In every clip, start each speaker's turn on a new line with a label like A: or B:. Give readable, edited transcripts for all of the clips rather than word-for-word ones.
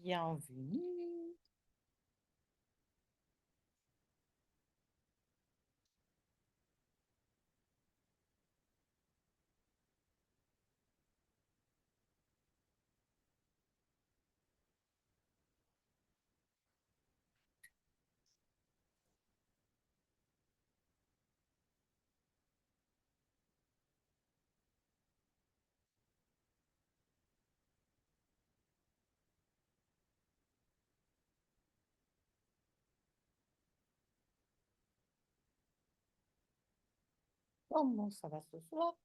A: Bienvenue. Comment ça va ce soir?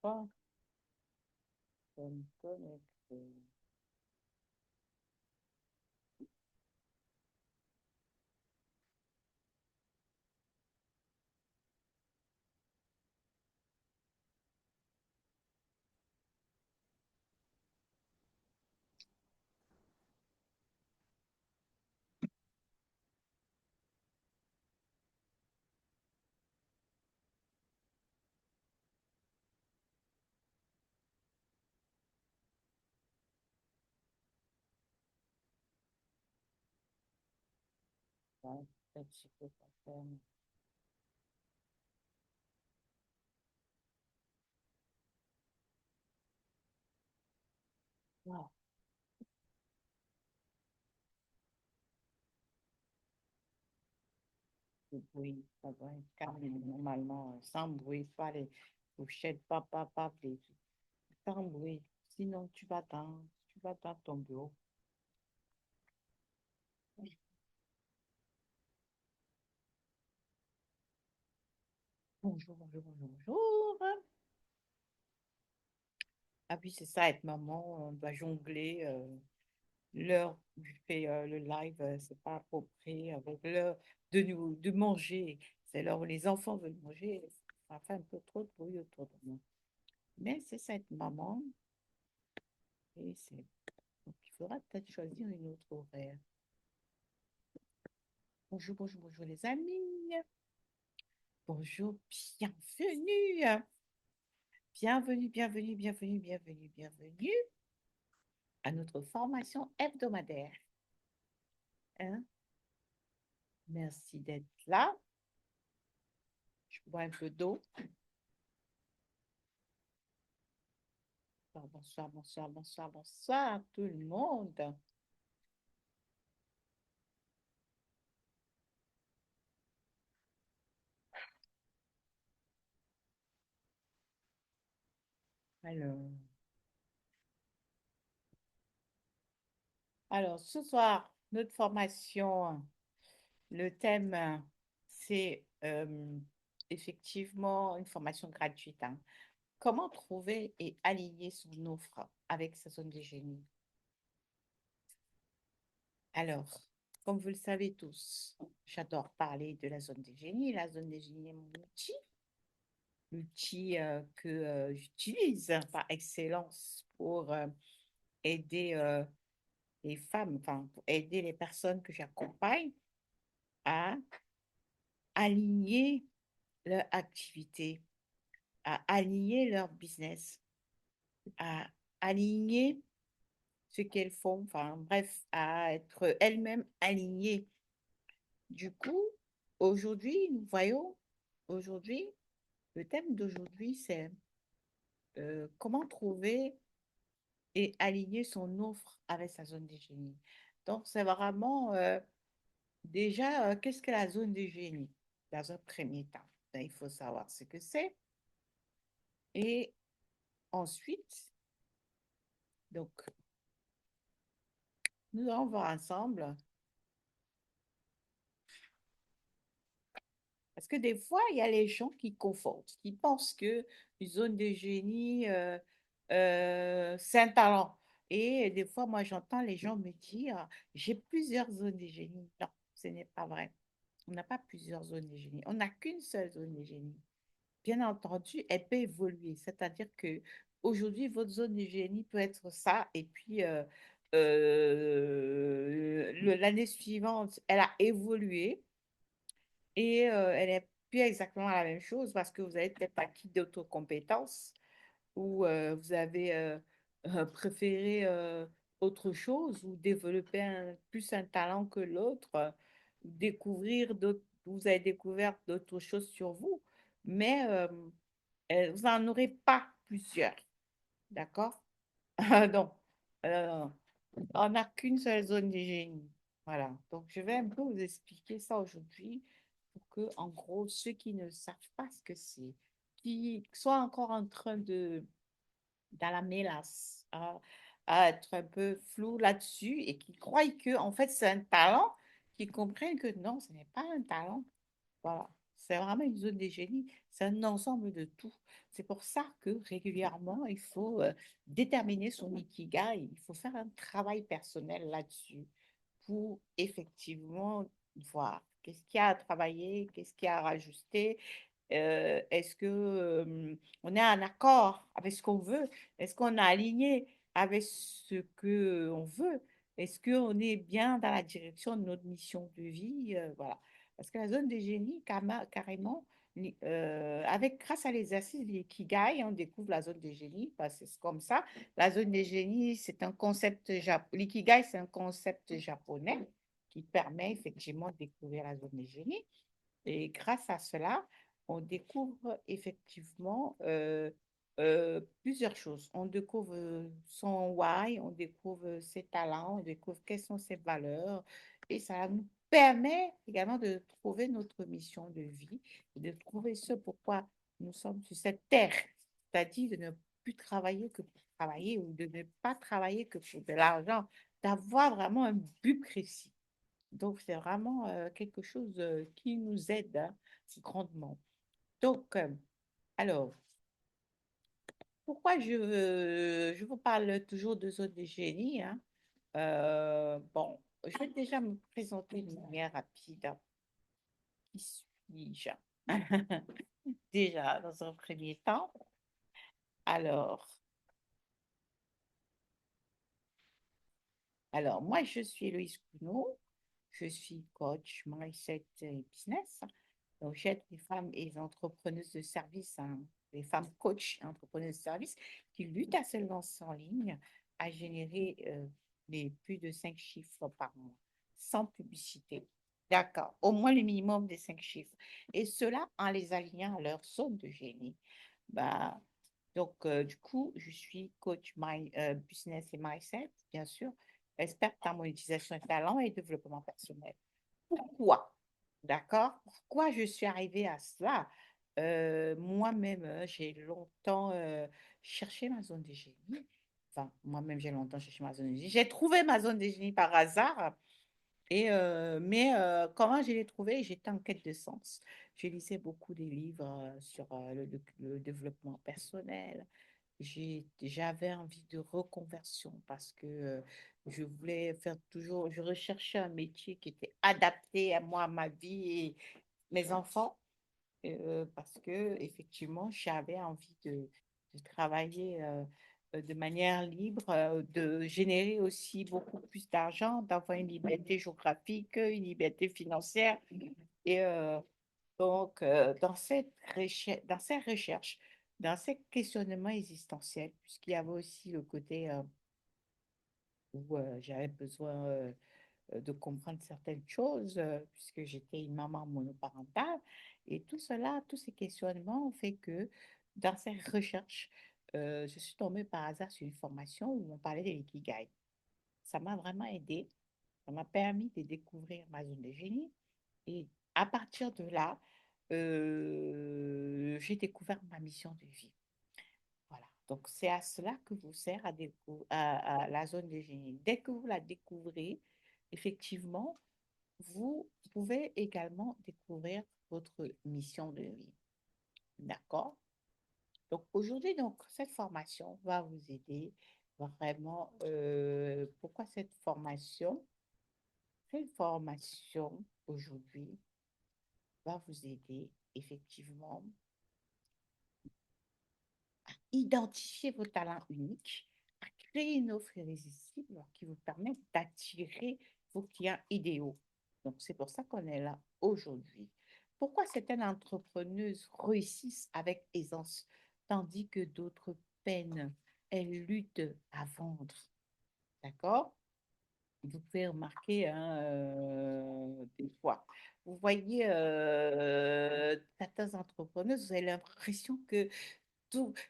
A: Pas de me connecter. Ouais, peut-être que je peux pas faire. Ouais, le bruit, ça doit être calme normalement, sans bruit, pas les couchettes, pas sans bruit. Sinon, tu vas dans ton bureau. Bonjour, bonjour, bonjour, bonjour. Ah oui, c'est ça, être maman, on doit jongler. L'heure où je fais le live, c'est pas approprié avec l'heure de manger. C'est l'heure où les enfants veulent manger. Ça fait un peu trop de bruit autour de moi. Mais c'est ça être maman. Et c'est... Donc, il faudra peut-être choisir une autre horaire. Bonjour, bonjour, bonjour les amis. Bonjour, bienvenue. Bienvenue, bienvenue, bienvenue, bienvenue, bienvenue à notre formation hebdomadaire. Hein? Merci d'être là. Je bois un peu d'eau. Bonsoir, bonsoir, bonsoir, bonsoir, tout le monde. Alors, alors, ce soir, notre formation, le thème, c'est effectivement une formation gratuite, hein. Comment trouver et aligner son offre avec sa zone de génie? Alors, comme vous le savez tous, j'adore parler de la zone de génie. La zone de génie est mon outil, l'outil que j'utilise par excellence pour aider les femmes, enfin, pour aider les personnes que j'accompagne à aligner leur activité, à aligner leur business, à aligner ce qu'elles font, enfin, bref, à être elles-mêmes alignées. Du coup, aujourd'hui, nous voyons, aujourd'hui, le thème d'aujourd'hui, c'est comment trouver et aligner son offre avec sa zone de génie. Donc, c'est vraiment déjà, qu'est-ce que la zone de génie? Dans un premier temps, ben, il faut savoir ce que c'est. Et ensuite, Donc, nous allons voir ensemble. Parce que des fois, il y a les gens qui confondent, qui pensent que une zone de génie, c'est un talent. Et des fois, moi, j'entends les gens me dire, j'ai plusieurs zones de génie. Non, ce n'est pas vrai. On n'a pas plusieurs zones de génie. On n'a qu'une seule zone de génie. Bien entendu, elle peut évoluer. C'est-à-dire que aujourd'hui, votre zone de génie peut être ça, et puis l'année suivante, elle a évolué et elle n'est plus exactement la même chose parce que vous avez peut-être acquis d'autres compétences ou vous avez préféré autre chose ou développé plus un talent que l'autre, vous avez découvert d'autres choses sur vous, mais vous n'en aurez pas plusieurs, d'accord? Donc, euh, on n'a qu'une seule zone de génie. Voilà. Donc, je vais un peu vous expliquer ça aujourd'hui pour que, en gros, ceux qui ne savent pas ce que c'est, qui soient encore en train dans la mélasse, à être un peu flou là-dessus et qui croient que, en fait, c'est un talent, qui comprennent que non, ce n'est pas un talent. Voilà. C'est vraiment une zone de génie. C'est un ensemble de tout. C'est pour ça que régulièrement, il faut déterminer son ikigai. Il faut faire un travail personnel là-dessus pour effectivement voir qu'est-ce qu'il y a à travailler, qu'est-ce qu'il y a à rajuster, est-ce que on est en accord avec ce qu'on veut? Est-ce qu'on est aligné avec ce que on veut? Est-ce qu'on est bien dans la direction de notre mission de vie? Voilà. Parce que la zone des génies, carrément, grâce à l'exercice de l'ikigai, on découvre la zone des génies, parce que c'est comme ça. La zone des génies, c'est un concept japonais. L'ikigai, c'est un concept japonais qui permet effectivement de découvrir la zone des génies. Et grâce à cela, on découvre effectivement plusieurs choses. On découvre son why, on découvre ses talents, on découvre quelles sont ses valeurs. Et ça nous permet également de trouver notre mission de vie, de trouver ce pourquoi nous sommes sur cette terre, c'est-à-dire de ne plus travailler que pour travailler ou de ne pas travailler que pour de l'argent, d'avoir vraiment un but précis. Donc, c'est vraiment quelque chose qui nous aide hein, grandement. Donc, alors, pourquoi je vous parle toujours de zone de génie hein? Bon, je vais déjà me présenter d'une manière rapide. Qui suis-je? Déjà, dans un premier temps. Alors, moi, je suis Louise Cuno. Je suis coach mindset et business. Donc, j'aide les femmes et les entrepreneuses de service, hein, les femmes coach et entrepreneuses de service qui luttent à se lancer en ligne, à générer les plus de 5 chiffres par mois, sans publicité. D'accord, au moins le minimum des 5 chiffres. Et cela en les alignant à leur zone de génie. Bah, donc, du coup, je suis coach business et mindset, bien sûr, experte en monétisation de talent et développement personnel. Pourquoi? D'accord? Pourquoi je suis arrivée à cela? Moi-même, j'ai longtemps cherché ma zone de génie. Enfin, moi-même, j'ai longtemps cherché ma zone de génie. J'ai trouvé ma zone de génie par hasard. Mais comment je l'ai trouvée? J'étais en quête de sens. Je lisais beaucoup de livres sur le développement personnel. J'avais envie de reconversion parce que je voulais faire toujours, je recherchais un métier qui était adapté à moi, à ma vie et mes enfants, parce que effectivement, j'avais envie de travailler de manière libre, de générer aussi beaucoup plus d'argent, d'avoir une liberté géographique, une liberté financière. Et donc, dans ces recherches, dans ces questionnements existentiels, puisqu'il y avait aussi le côté où j'avais besoin de comprendre certaines choses, puisque j'étais une maman monoparentale, et tout cela, tous ces questionnements ont fait que dans ces recherches, je suis tombée par hasard sur une formation où on parlait de l'ikigai. Ça m'a vraiment aidée, ça m'a permis de découvrir ma zone de génie, et à partir de là, j'ai découvert ma mission de vie. Voilà. Donc, c'est à cela que vous sert à la zone de génie. Dès que vous la découvrez, effectivement, vous pouvez également découvrir votre mission de vie. D'accord? Donc, aujourd'hui, donc, cette formation va vous aider vraiment. Pourquoi cette formation? Cette formation aujourd'hui va vous aider effectivement identifier vos talents uniques, à créer une offre irrésistible qui vous permet d'attirer vos clients idéaux. Donc, c'est pour ça qu'on est là aujourd'hui. Pourquoi certaines entrepreneuses réussissent avec aisance, tandis que d'autres peinent, elles luttent à vendre. D'accord? Vous pouvez remarquer hein, des fois. Vous voyez certaines entrepreneuses, vous avez l'impression que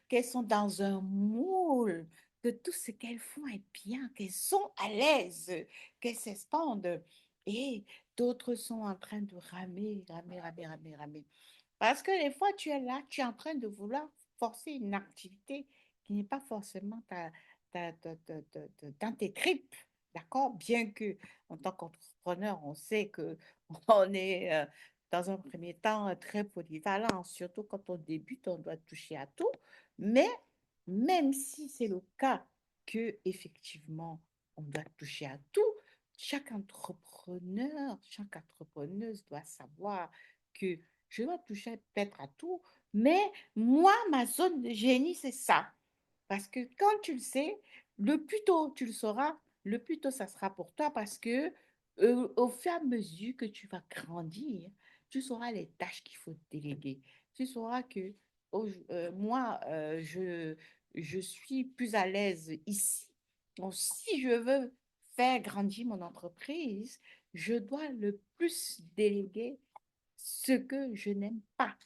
A: qu'elles sont dans un moule, que tout ce qu'elles font est bien, qu'elles sont à l'aise, qu'elles s'expandent. Et d'autres sont en train de ramer, ramer, ramer, ramer, ramer. Parce que des fois, tu es là, tu es en train de vouloir forcer une activité qui n'est pas forcément dans tes tripes. D'accord? Bien que, en tant qu'entrepreneur, on sait que on est dans un premier temps très polyvalent, surtout quand on débute, on doit toucher à tout. Mais même si c'est le cas que effectivement on doit toucher à tout, chaque entrepreneur, chaque entrepreneuse doit savoir que je dois toucher peut-être à tout, mais moi, ma zone de génie, c'est ça. Parce que quand tu le sais, le plus tôt tu le sauras, le plus tôt ça sera pour toi parce que au fur et à mesure que tu vas grandir, tu sauras les tâches qu'il faut déléguer. Tu sauras que moi, je suis plus à l'aise ici. Donc, si je veux faire grandir mon entreprise, je dois le plus déléguer ce que je n'aime pas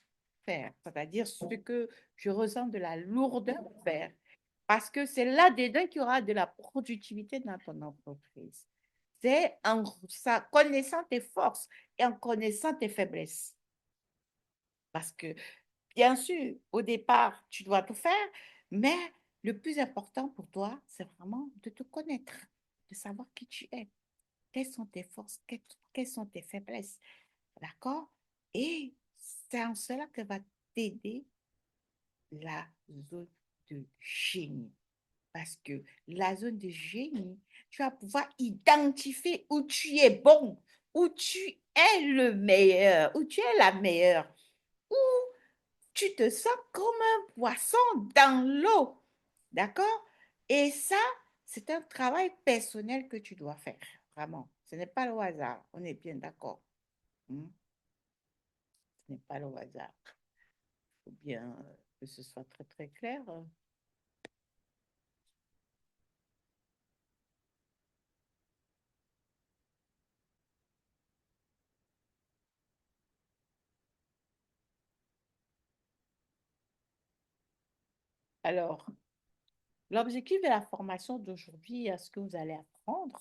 A: faire, c'est-à-dire ce que je ressens de la lourdeur à faire. Parce que c'est là-dedans qu'il y aura de la productivité dans ton entreprise. C'est en connaissant tes forces et en connaissant tes faiblesses. Parce que, bien sûr, au départ, tu dois tout faire, mais le plus important pour toi, c'est vraiment de te connaître, de savoir qui tu es, quelles sont tes forces, quelles sont tes faiblesses. D'accord? Et c'est en cela que va t'aider la zone de génie. Parce que la zone de génie, tu vas pouvoir identifier où tu es bon, où tu es le meilleur, où tu es la meilleure, où tu te sens comme un poisson dans l'eau. D'accord? Et ça, c'est un travail personnel que tu dois faire, vraiment. Ce n'est pas le hasard, on est bien d'accord. Hmm? Ce n'est pas le hasard. Il faut bien que ce soit très, très clair. Alors, l'objectif de la formation d'aujourd'hui, ce que vous allez apprendre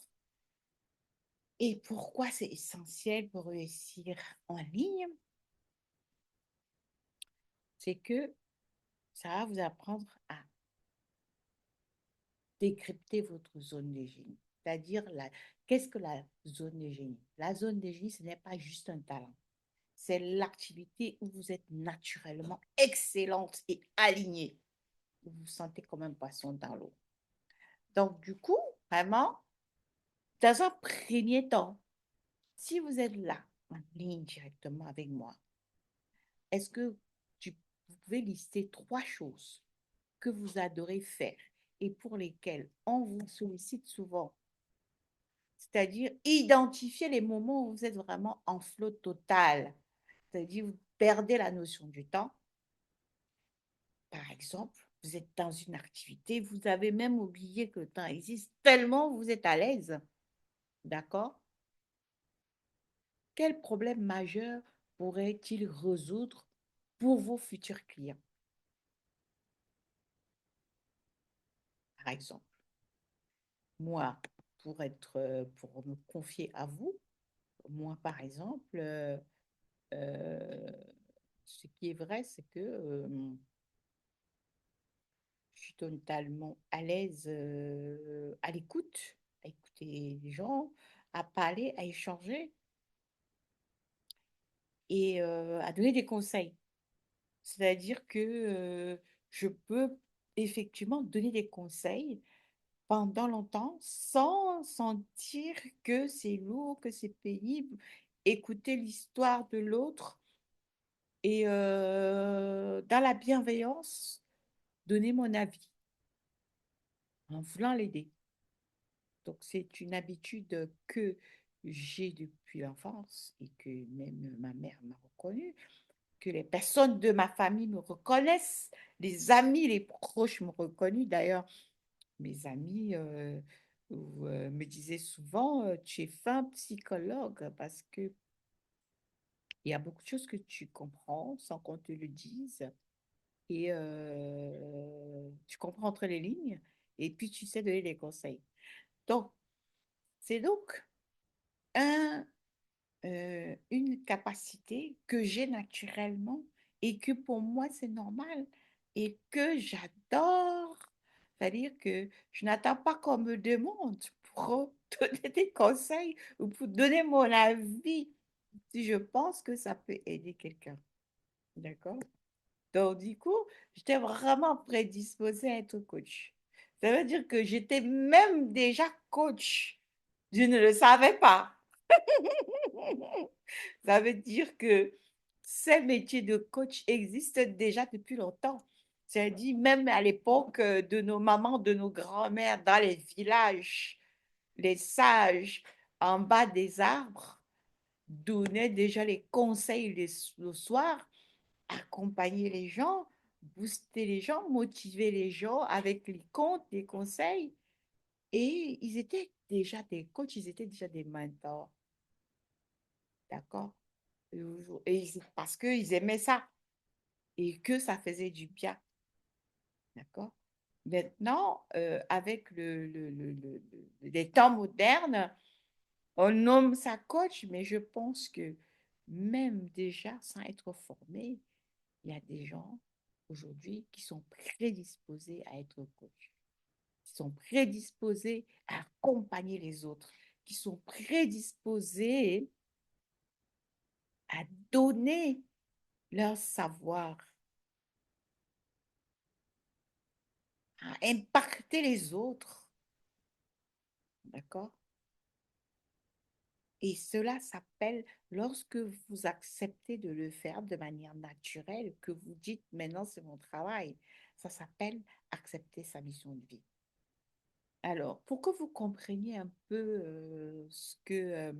A: et pourquoi c'est essentiel pour réussir en ligne, c'est que ça va vous apprendre à décrypter votre zone de génie. C'est-à-dire, qu'est-ce que la zone de génie? La zone de génie, ce n'est pas juste un talent. C'est l'activité où vous êtes naturellement excellente et alignée. Vous vous sentez comme un poisson dans l'eau. Donc, du coup, vraiment, dans un premier temps, si vous êtes là, en ligne directement avec moi, est-ce que vous pouvez lister trois choses que vous adorez faire et pour lesquelles on vous sollicite souvent? C'est-à-dire identifier les moments où vous êtes vraiment en flot total. C'est-à-dire vous perdez la notion du temps. Par exemple, vous êtes dans une activité, vous avez même oublié que le temps existe tellement vous êtes à l'aise. D'accord? Quel problème majeur pourrait-il résoudre pour vos futurs clients? Par exemple, moi, pour me confier à vous, moi, par exemple, ce qui est vrai, c'est que totalement à l'aise à écouter les gens, à parler, à échanger et à donner des conseils. C'est-à-dire que je peux effectivement donner des conseils pendant longtemps sans sentir que c'est lourd, que c'est pénible. Écouter l'histoire de l'autre et dans la bienveillance, donner mon avis en voulant l'aider. Donc, c'est une habitude que j'ai depuis l'enfance et que même ma mère m'a reconnue, que les personnes de ma famille me reconnaissent, les amis, les proches m'ont reconnu. D'ailleurs, mes amis me disaient souvent, tu es fin psychologue parce que il y a beaucoup de choses que tu comprends sans qu'on te le dise et tu comprends entre les lignes et puis tu sais donner des conseils. Donc, c'est donc un une capacité que j'ai naturellement et que pour moi c'est normal et que j'adore. C'est-à-dire que je n'attends pas qu'on me demande pour donner des conseils ou pour donner mon avis si je pense que ça peut aider quelqu'un. D'accord? Donc, du coup, j'étais vraiment prédisposée à être coach. Ça veut dire que j'étais même déjà coach. Je ne le savais pas. Ça veut dire que ces métiers de coach existent déjà depuis longtemps. C'est-à-dire même à l'époque de nos mamans, de nos grands-mères dans les villages, les sages en bas des arbres donnaient déjà les conseils le soir, accompagner les gens, booster les gens, motiver les gens avec les contes, les conseils. Et ils étaient déjà des coachs, ils étaient déjà des mentors. D'accord? Parce qu'ils aimaient ça et que ça faisait du bien. D'accord? Maintenant, avec les temps modernes, on nomme ça coach, mais je pense que même déjà sans être formé, il y a des gens aujourd'hui qui sont prédisposés à être coach, qui sont prédisposés à accompagner les autres, qui sont prédisposés à donner leur savoir, à impacter les autres. D'accord? Et cela s'appelle, lorsque vous acceptez de le faire de manière naturelle, que vous dites maintenant c'est mon travail, ça s'appelle accepter sa mission de vie. Alors, pour que vous compreniez un peu ce que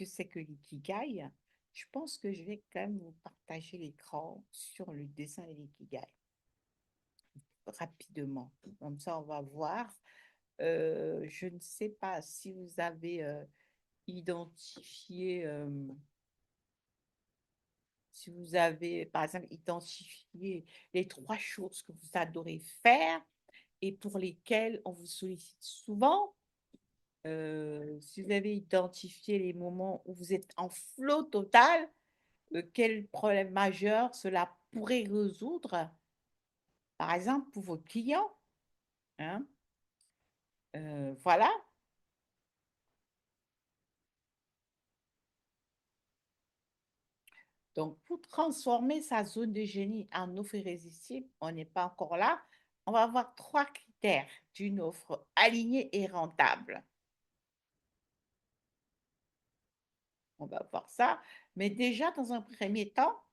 A: c'est que l'ikigai, je pense que je vais quand même vous partager l'écran sur le dessin de l'ikigai rapidement. Comme ça, on va voir. Je ne sais pas si vous avez identifié, si vous avez, par exemple, identifié les trois choses que vous adorez faire et pour lesquelles on vous sollicite souvent. Si vous avez identifié les moments où vous êtes en flot total, quel problème majeur cela pourrait résoudre, par exemple, pour vos clients, hein? Voilà. Donc, pour transformer sa zone de génie en offre irrésistible, on n'est pas encore là. On va avoir trois critères d'une offre alignée et rentable. On va voir ça. Mais déjà, dans un premier temps,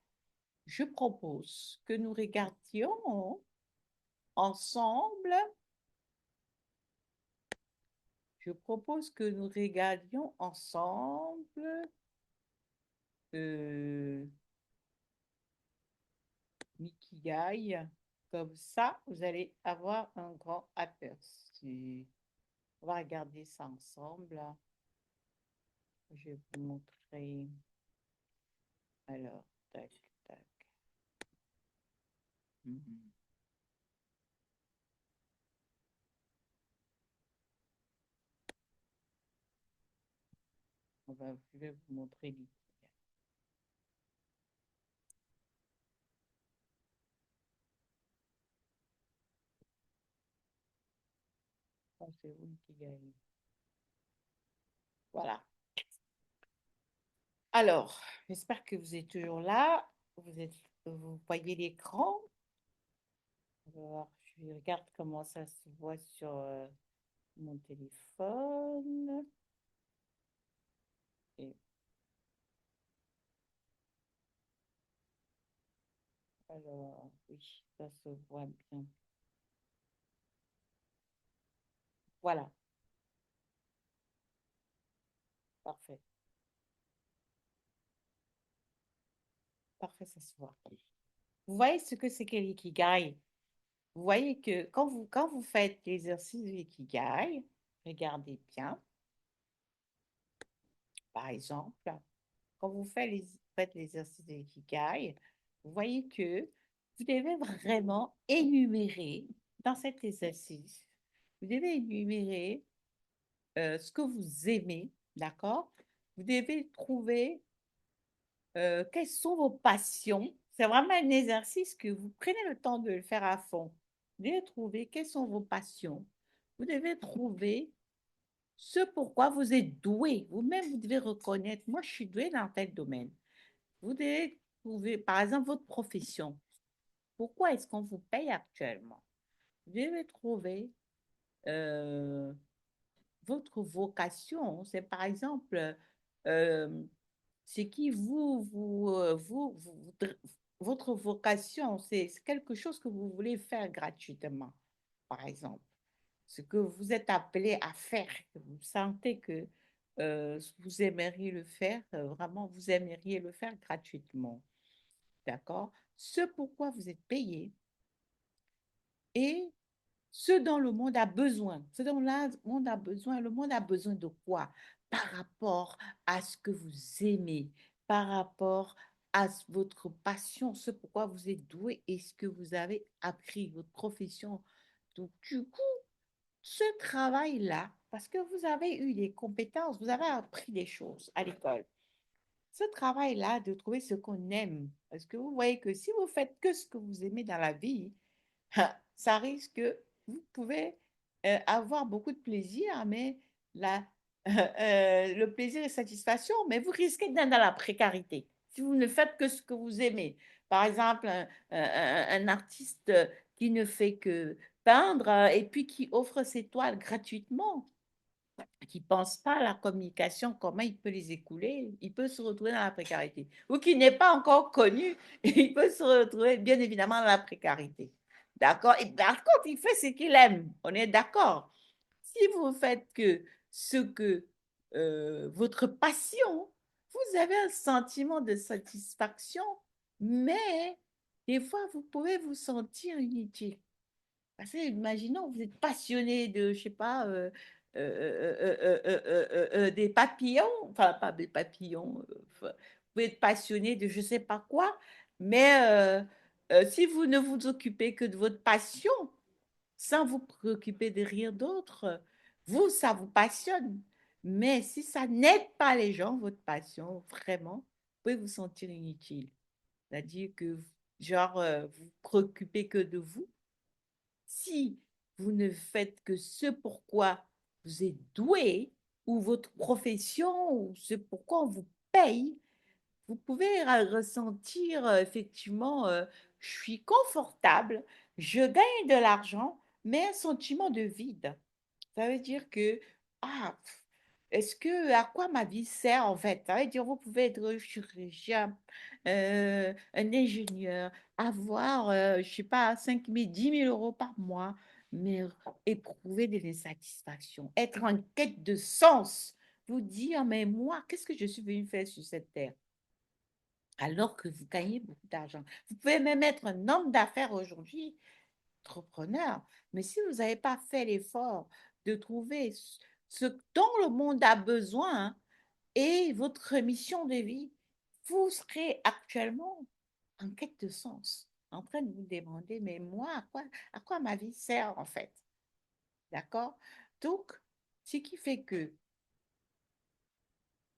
A: je propose que nous regardions ensemble, je propose que nous regardions ensemble euh, Mikigai. Comme ça, vous allez avoir un grand aperçu. On va regarder ça ensemble. Je vais vous montrer. Alors, tac, tac. Mhm. Je vais vous montrer l'ikigai. c'est vous qui gagnez. Voilà. Alors, j'espère que vous êtes toujours là. Vous voyez l'écran. Alors, je regarde comment ça se voit sur mon téléphone. Et alors, oui, ça se voit bien. Voilà, parfait. Parfait, ça se voit. Vous voyez ce que c'est que l'ikigai? Vous voyez que quand vous faites l'exercice de l'ikigai, regardez bien, par exemple, quand vous faites l'exercice de l'ikigai, vous voyez que vous devez vraiment énumérer dans cet exercice, vous devez énumérer ce que vous aimez, d'accord? Vous devez trouver quelles sont vos passions. C'est vraiment un exercice que vous prenez le temps de le faire à fond. Vous devez trouver quelles sont vos passions. Vous devez trouver ce pourquoi vous êtes doué. Vous-même, vous devez reconnaître, moi, je suis doué dans tel domaine. Vous devez trouver, par exemple, votre profession. Pourquoi est-ce qu'on vous paye actuellement? Vous devez trouver euh, votre vocation. C'est par exemple euh, ce qui votre vocation, c'est quelque chose que vous voulez faire gratuitement, par exemple. Ce que vous êtes appelé à faire, que vous sentez que vous aimeriez le faire, vraiment, vous aimeriez le faire gratuitement. D'accord? Ce pourquoi vous êtes payé et ce dont le monde a besoin. Ce dont le monde a besoin de quoi? Par rapport à ce que vous aimez, par rapport à votre passion, ce pourquoi vous êtes doué et ce que vous avez appris, votre profession. Donc, du coup, ce travail-là, parce que vous avez eu des compétences, vous avez appris des choses à l'école. Ce travail-là de trouver ce qu'on aime, parce que vous voyez que si vous faites que ce que vous aimez dans la vie, ça risque que vous pouvez avoir beaucoup de plaisir, mais le plaisir et satisfaction, mais vous risquez d'être dans la précarité si vous ne faites que ce que vous aimez. Par exemple, un artiste qui ne fait que peindre et puis qui offre ses toiles gratuitement qui ne pense pas à la communication, comment il peut les écouler, il peut se retrouver dans la précarité. Ou qui n'est pas encore connu, il peut se retrouver bien évidemment dans la précarité. D'accord? Et par contre, il fait ce qu'il aime. On est d'accord. Si vous faites que ce que votre passion, vous avez un sentiment de satisfaction, mais des fois, vous pouvez vous sentir inutile. Parce que, imaginons, vous êtes passionné de, je sais pas, des papillons, enfin, pas des papillons, enfin, vous êtes passionné de je sais pas quoi, mais si vous ne vous occupez que de votre passion, sans vous préoccuper de rien d'autre, vous, ça vous passionne. Mais si ça n'aide pas les gens, votre passion, vraiment, vous pouvez vous sentir inutile. C'est-à-dire que, genre, vous vous préoccupez que de vous si vous ne faites que ce pourquoi vous êtes doué, ou votre profession, ou ce pourquoi on vous paye, vous pouvez ressentir effectivement, je suis confortable, je gagne de l'argent, mais un sentiment de vide. Ça veut dire que, ah, est-ce que, à quoi ma vie sert en fait? Ça veut dire, vous pouvez être chirurgien, un ingénieur, avoir, je sais pas, 5 000, 10 000 euros par mois, mais éprouver de l'insatisfaction, être en quête de sens, vous dire, mais moi, qu'est-ce que je suis venu faire sur cette terre? Alors que vous gagnez beaucoup d'argent. Vous pouvez même être un homme d'affaires aujourd'hui, entrepreneur, mais si vous n'avez pas fait l'effort de trouver ce dont le monde a besoin et votre mission de vie, vous serez actuellement en quête de sens, en train de vous demander, mais moi, à quoi ma vie sert en fait? D'accord? Donc, ce qui fait que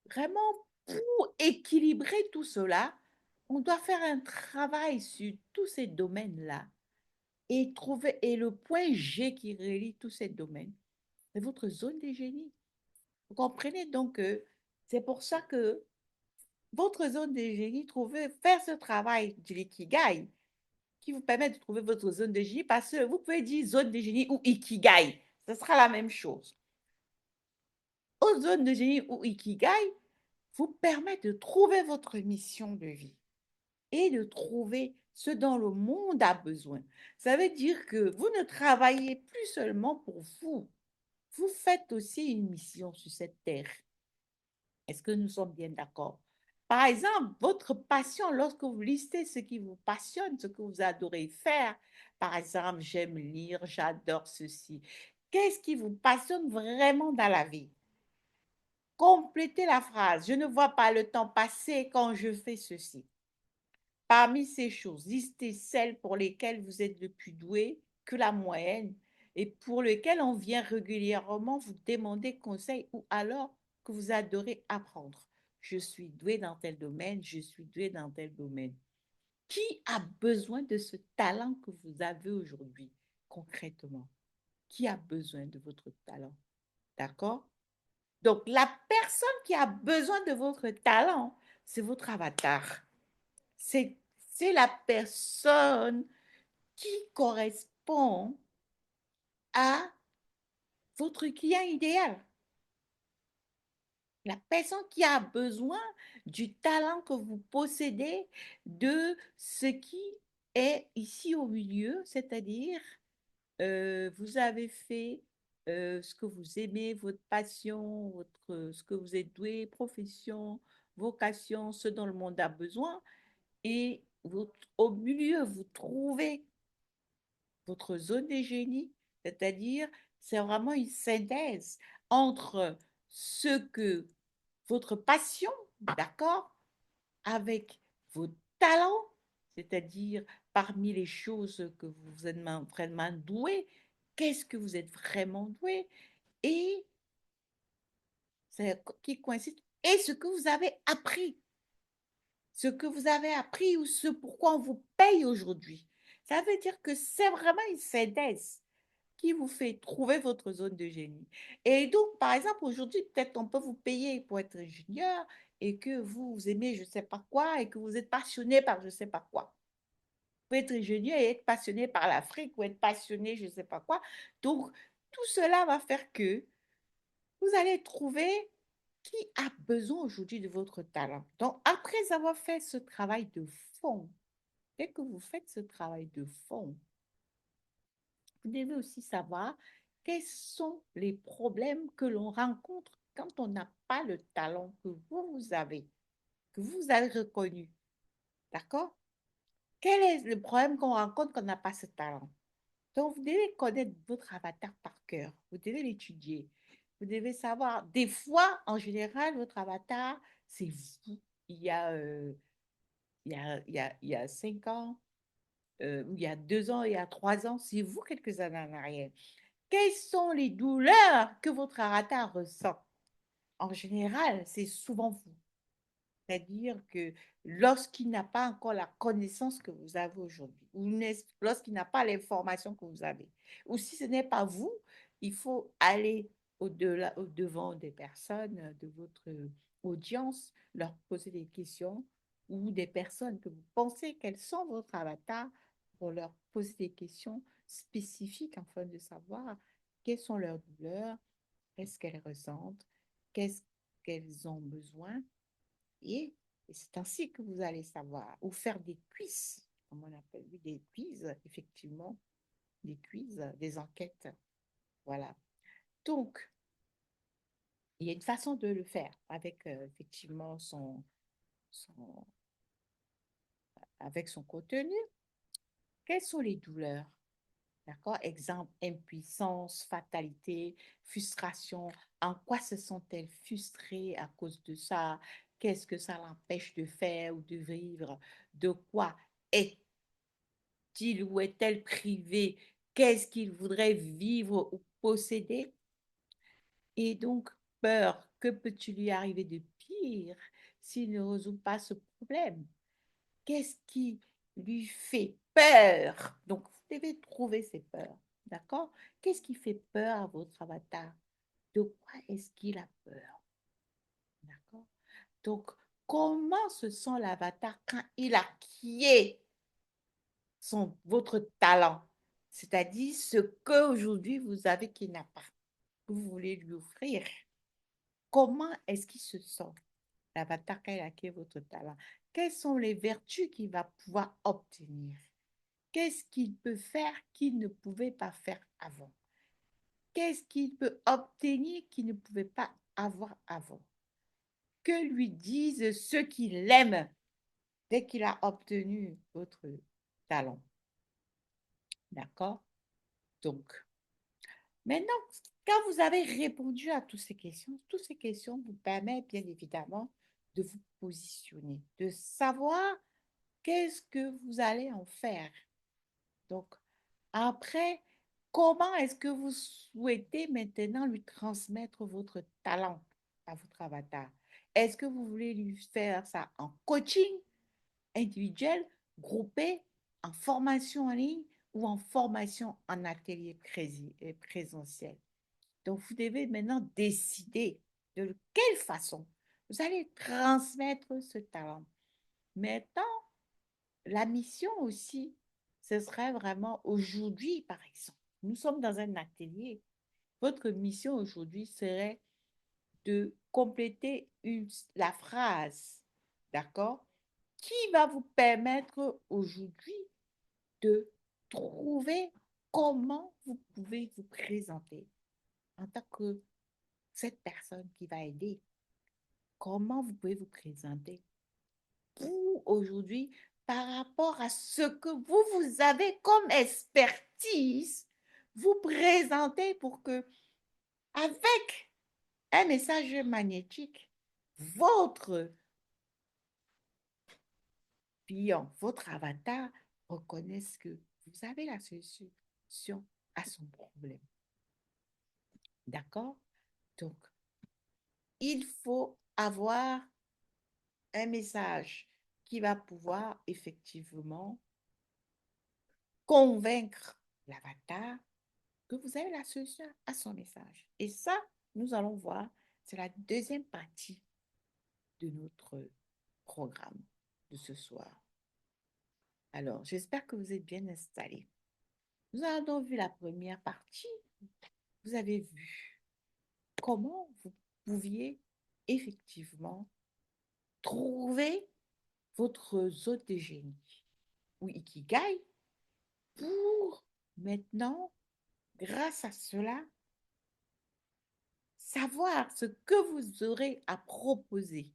A: vraiment, pour équilibrer tout cela, on doit faire un travail sur tous ces domaines-là et trouver, et le point G qui relie tous ces domaines, C'est votre zone de génie. Vous comprenez donc que c'est pour ça que votre zone de génie, faire ce travail de l'ikigai qui vous permet de trouver votre zone de génie parce que vous pouvez dire zone de génie ou ikigai. Ce sera la même chose. Aux zones de génie ou ikigai vous permet de trouver votre mission de vie et de trouver ce dont le monde a besoin. Ça veut dire que vous ne travaillez plus seulement pour vous. Vous faites aussi une mission sur cette terre. Est-ce que nous sommes bien d'accord? Par exemple, votre passion, lorsque vous listez ce qui vous passionne, ce que vous adorez faire, par exemple, j'aime lire, j'adore ceci. Qu'est-ce qui vous passionne vraiment dans la vie? Complétez la phrase. Je ne vois pas le temps passer quand je fais ceci. Parmi ces choses, listez celles pour lesquelles vous êtes le plus doué que la moyenne et pour lesquelles on vient régulièrement vous demander conseil ou alors que vous adorez apprendre. Je suis doué dans tel domaine, je suis doué dans tel domaine. Qui a besoin de ce talent que vous avez aujourd'hui, concrètement? Qui a besoin de votre talent? D'accord? Donc, la personne qui a besoin de votre talent, c'est votre avatar. C'est la personne qui correspond à votre client idéal. La personne qui a besoin du talent que vous possédez, de ce qui est ici au milieu, c'est-à-dire vous avez fait ce que vous aimez, votre passion, ce que vous êtes doué, profession, vocation, ce dont le monde a besoin. Et au milieu, vous trouvez votre zone de génie, c'est-à-dire c'est vraiment une synthèse entre ce que votre passion, d'accord, avec vos talents, c'est-à-dire parmi les choses que vous êtes vraiment doué, qu'est-ce que vous êtes vraiment doué et qui coïncide et ce que vous avez appris, ce que vous avez appris ou ce pourquoi on vous paye aujourd'hui. Ça veut dire que c'est vraiment une synthèse qui vous fait trouver votre zone de génie. Et donc, par exemple, aujourd'hui, peut-être on peut vous payer pour être ingénieur et que vous aimez je ne sais pas quoi et que vous êtes passionné par je ne sais pas quoi. Vous pouvez être ingénieur et être passionné par l'Afrique ou être passionné je ne sais pas quoi. Donc, tout cela va faire que vous allez trouver qui a besoin aujourd'hui de votre talent. Donc, après avoir fait ce travail de fond, dès que vous faites ce travail de fond, vous devez aussi savoir quels sont les problèmes que l'on rencontre quand on n'a pas le talent que vous avez, que vous avez reconnu. D'accord? Quel est le problème qu'on rencontre quand on n'a pas ce talent? Donc, vous devez connaître votre avatar par cœur. Vous devez l'étudier. Vous devez savoir, des fois, en général, votre avatar, c'est vous. Il y a, il y a 5 ans, il y a 2 ans, il y a 3 ans, c'est vous quelques années en arrière. Quelles sont les douleurs que votre avatar ressent? En général, c'est souvent vous. C'est-à-dire que lorsqu'il n'a pas encore la connaissance que vous avez aujourd'hui, ou lorsqu'il n'a pas l'information que vous avez, ou si ce n'est pas vous, il faut aller au-delà, au-devant des personnes de votre audience, leur poser des questions, ou des personnes que vous pensez qu'elles sont votre avatar, pour leur poser des questions spécifiques afin de savoir quelles sont leurs douleurs, qu'est-ce qu'elles ressentent, qu'est-ce qu'elles ont besoin et c'est ainsi que vous allez savoir. Ou faire des quiz, comme on appelle, oui, des quiz, effectivement, des quiz, des enquêtes. Voilà. Donc, il y a une façon de le faire avec effectivement son, avec son contenu. Quelles sont les douleurs? D'accord? Exemple, impuissance, fatalité, frustration. En quoi se sont-elles frustrées à cause de ça? Qu'est-ce que ça l'empêche de faire ou de vivre? De quoi est-il ou est-elle privée? Qu'est-ce qu'il voudrait vivre ou posséder? Et donc, peur, que peut-il lui arriver de pire s'il ne résout pas ce problème? Qu'est-ce qui lui fait peur? Donc, vous devez trouver ces peurs, d'accord? Qu'est-ce qui fait peur à votre avatar? De quoi est-ce qu'il a peur? D'accord? Donc, comment se sent l'avatar quand il acquiert votre talent? C'est-à-dire ce qu'aujourd'hui vous avez qu'il n'a pas, que vous voulez lui offrir. Comment est-ce qu'il se sent, l'avatar, quand il acquiert votre talent? Quelles sont les vertus qu'il va pouvoir obtenir? Qu'est-ce qu'il peut faire qu'il ne pouvait pas faire avant? Qu'est-ce qu'il peut obtenir qu'il ne pouvait pas avoir avant? Que lui disent ceux qui l'aiment dès qu'il a obtenu votre talent. D'accord? Donc, maintenant, quand vous avez répondu à toutes ces questions vous permettent bien évidemment de vous positionner, de savoir qu'est-ce que vous allez en faire. Donc, après, comment est-ce que vous souhaitez maintenant lui transmettre votre talent à votre avatar? Est-ce que vous voulez lui faire ça en coaching individuel, groupé, en formation en ligne ou en formation en atelier présentiel? Donc, vous devez maintenant décider de quelle façon vous allez transmettre ce talent. Maintenant, la mission aussi, ce serait vraiment aujourd'hui, par exemple. Nous sommes dans un atelier. Votre mission aujourd'hui serait de compléter la phrase, d'accord, qui va vous permettre aujourd'hui de trouver comment vous pouvez vous présenter en tant que cette personne qui va aider. Comment vous pouvez vous présenter pour aujourd'hui par rapport à ce que vous avez comme expertise, vous présenter pour que, avec un message magnétique, votre client, votre avatar reconnaisse que vous avez la solution à son problème. D'accord? Donc, il faut avoir un message qui va pouvoir effectivement convaincre l'avatar que vous avez la solution à son message. Et ça, nous allons voir, c'est la deuxième partie de notre programme de ce soir. Alors, j'espère que vous êtes bien installés. Nous avons donc vu la première partie. Vous avez vu comment vous pouviez effectivement trouver votre zone de génie ou ikigai pour maintenant, grâce à cela, savoir ce que vous aurez à proposer,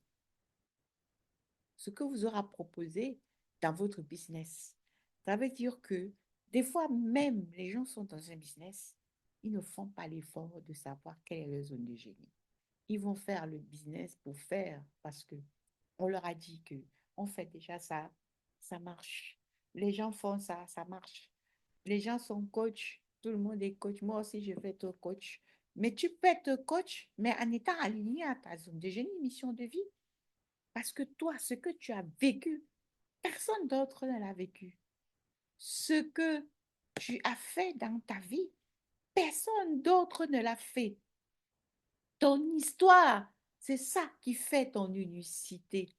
A: ce que vous aurez à proposer dans votre business. Ça veut dire que des fois, même les gens sont dans un business, ils ne font pas l'effort de savoir quelle est leur zone de génie. Ils vont faire le business pour faire parce que on leur a dit que on fait déjà ça, ça marche. Les gens font ça, ça marche. Les gens sont coach, tout le monde est coach. Moi aussi, je vais être coach. Mais tu peux être coach, mais en étant aligné à ta zone de génie, mission de vie. Parce que toi, ce que tu as vécu, personne d'autre ne l'a vécu. Ce que tu as fait dans ta vie, personne d'autre ne l'a fait. Ton histoire, c'est ça qui fait ton unicité.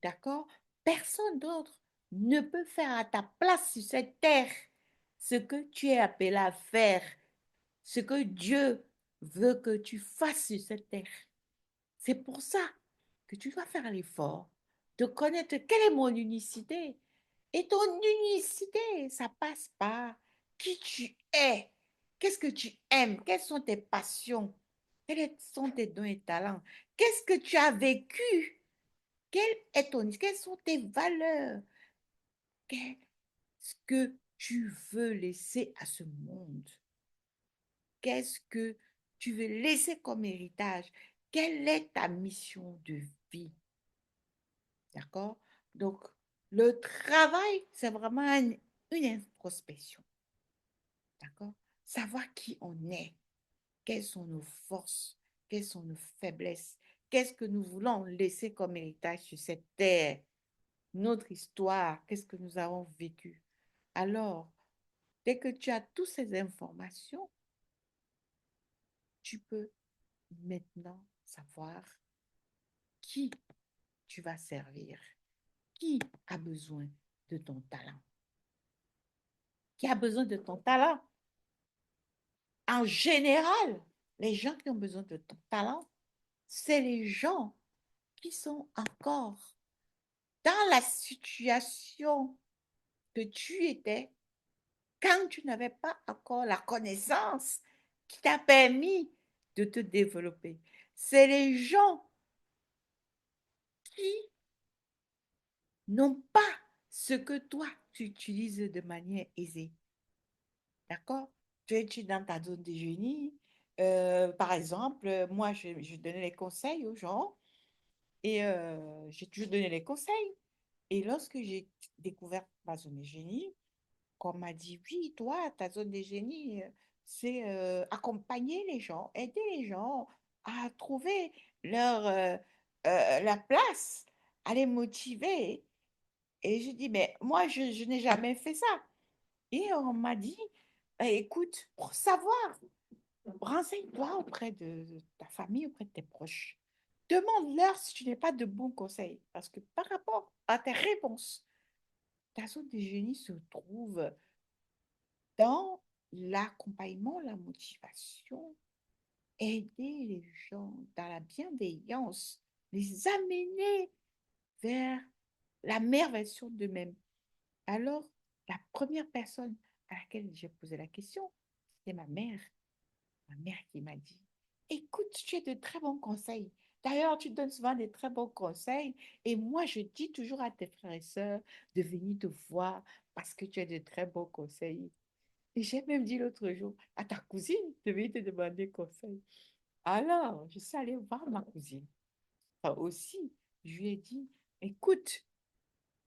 A: D'accord? Personne d'autre ne peut faire à ta place sur cette terre ce que tu es appelé à faire, ce que Dieu veut que tu fasses sur cette terre. C'est pour ça que tu dois faire l'effort de connaître quelle est mon unicité. Et ton unicité, ça passe par qui tu es, qu'est-ce que tu aimes, quelles sont tes passions, quels sont tes dons et talents, qu'est-ce que tu as vécu, quelles sont tes valeurs, qu'est-ce que tu veux laisser à ce monde, qu'est-ce que tu veux laisser comme héritage, quelle est ta mission de vie. D'accord? Donc, le travail, c'est vraiment une introspection. D'accord? Savoir qui on est, quelles sont nos forces, quelles sont nos faiblesses, qu'est-ce que nous voulons laisser comme héritage sur cette terre, notre histoire, qu'est-ce que nous avons vécu. Alors, dès que tu as toutes ces informations, tu peux maintenant savoir qui tu vas servir, qui a besoin de ton talent, qui a besoin de ton talent. En général, les gens qui ont besoin de ton talent, c'est les gens qui sont encore dans la situation que tu étais quand tu n'avais pas encore la connaissance qui t'a permis de te développer. C'est les gens qui n'ont pas ce que toi, tu utilises de manière aisée. D'accord? Tu es dans ta zone de génie. Par exemple, moi, je donnais les conseils aux gens et j'ai toujours donné les conseils. Et lorsque j'ai découvert ma zone de génie, qu'on m'a dit, oui, toi, ta zone de génie, c'est accompagner les gens, aider les gens à trouver leur place, à les motiver. Et je dis, mais moi, je n'ai jamais fait ça. Et on m'a dit, écoute, pour savoir, renseigne-toi auprès de ta famille, auprès de tes proches. Demande-leur si tu n'es pas de bons conseils. Parce que par rapport à tes réponses, ta zone de génie se trouve dans l'accompagnement, la motivation, aider les gens dans la bienveillance, les amener vers la meilleure version d'eux-mêmes. Alors, la première personne à laquelle j'ai posé la question, c'était ma mère. Ma mère qui m'a dit, écoute, tu as de très bons conseils. D'ailleurs, tu donnes souvent des très bons conseils. Et moi, je dis toujours à tes frères et sœurs de venir te voir parce que tu as de très bons conseils. Et j'ai même dit l'autre jour à ta cousine de venir te demander conseil. Alors, je suis allée voir ma cousine. Enfin, aussi, je lui ai dit, écoute,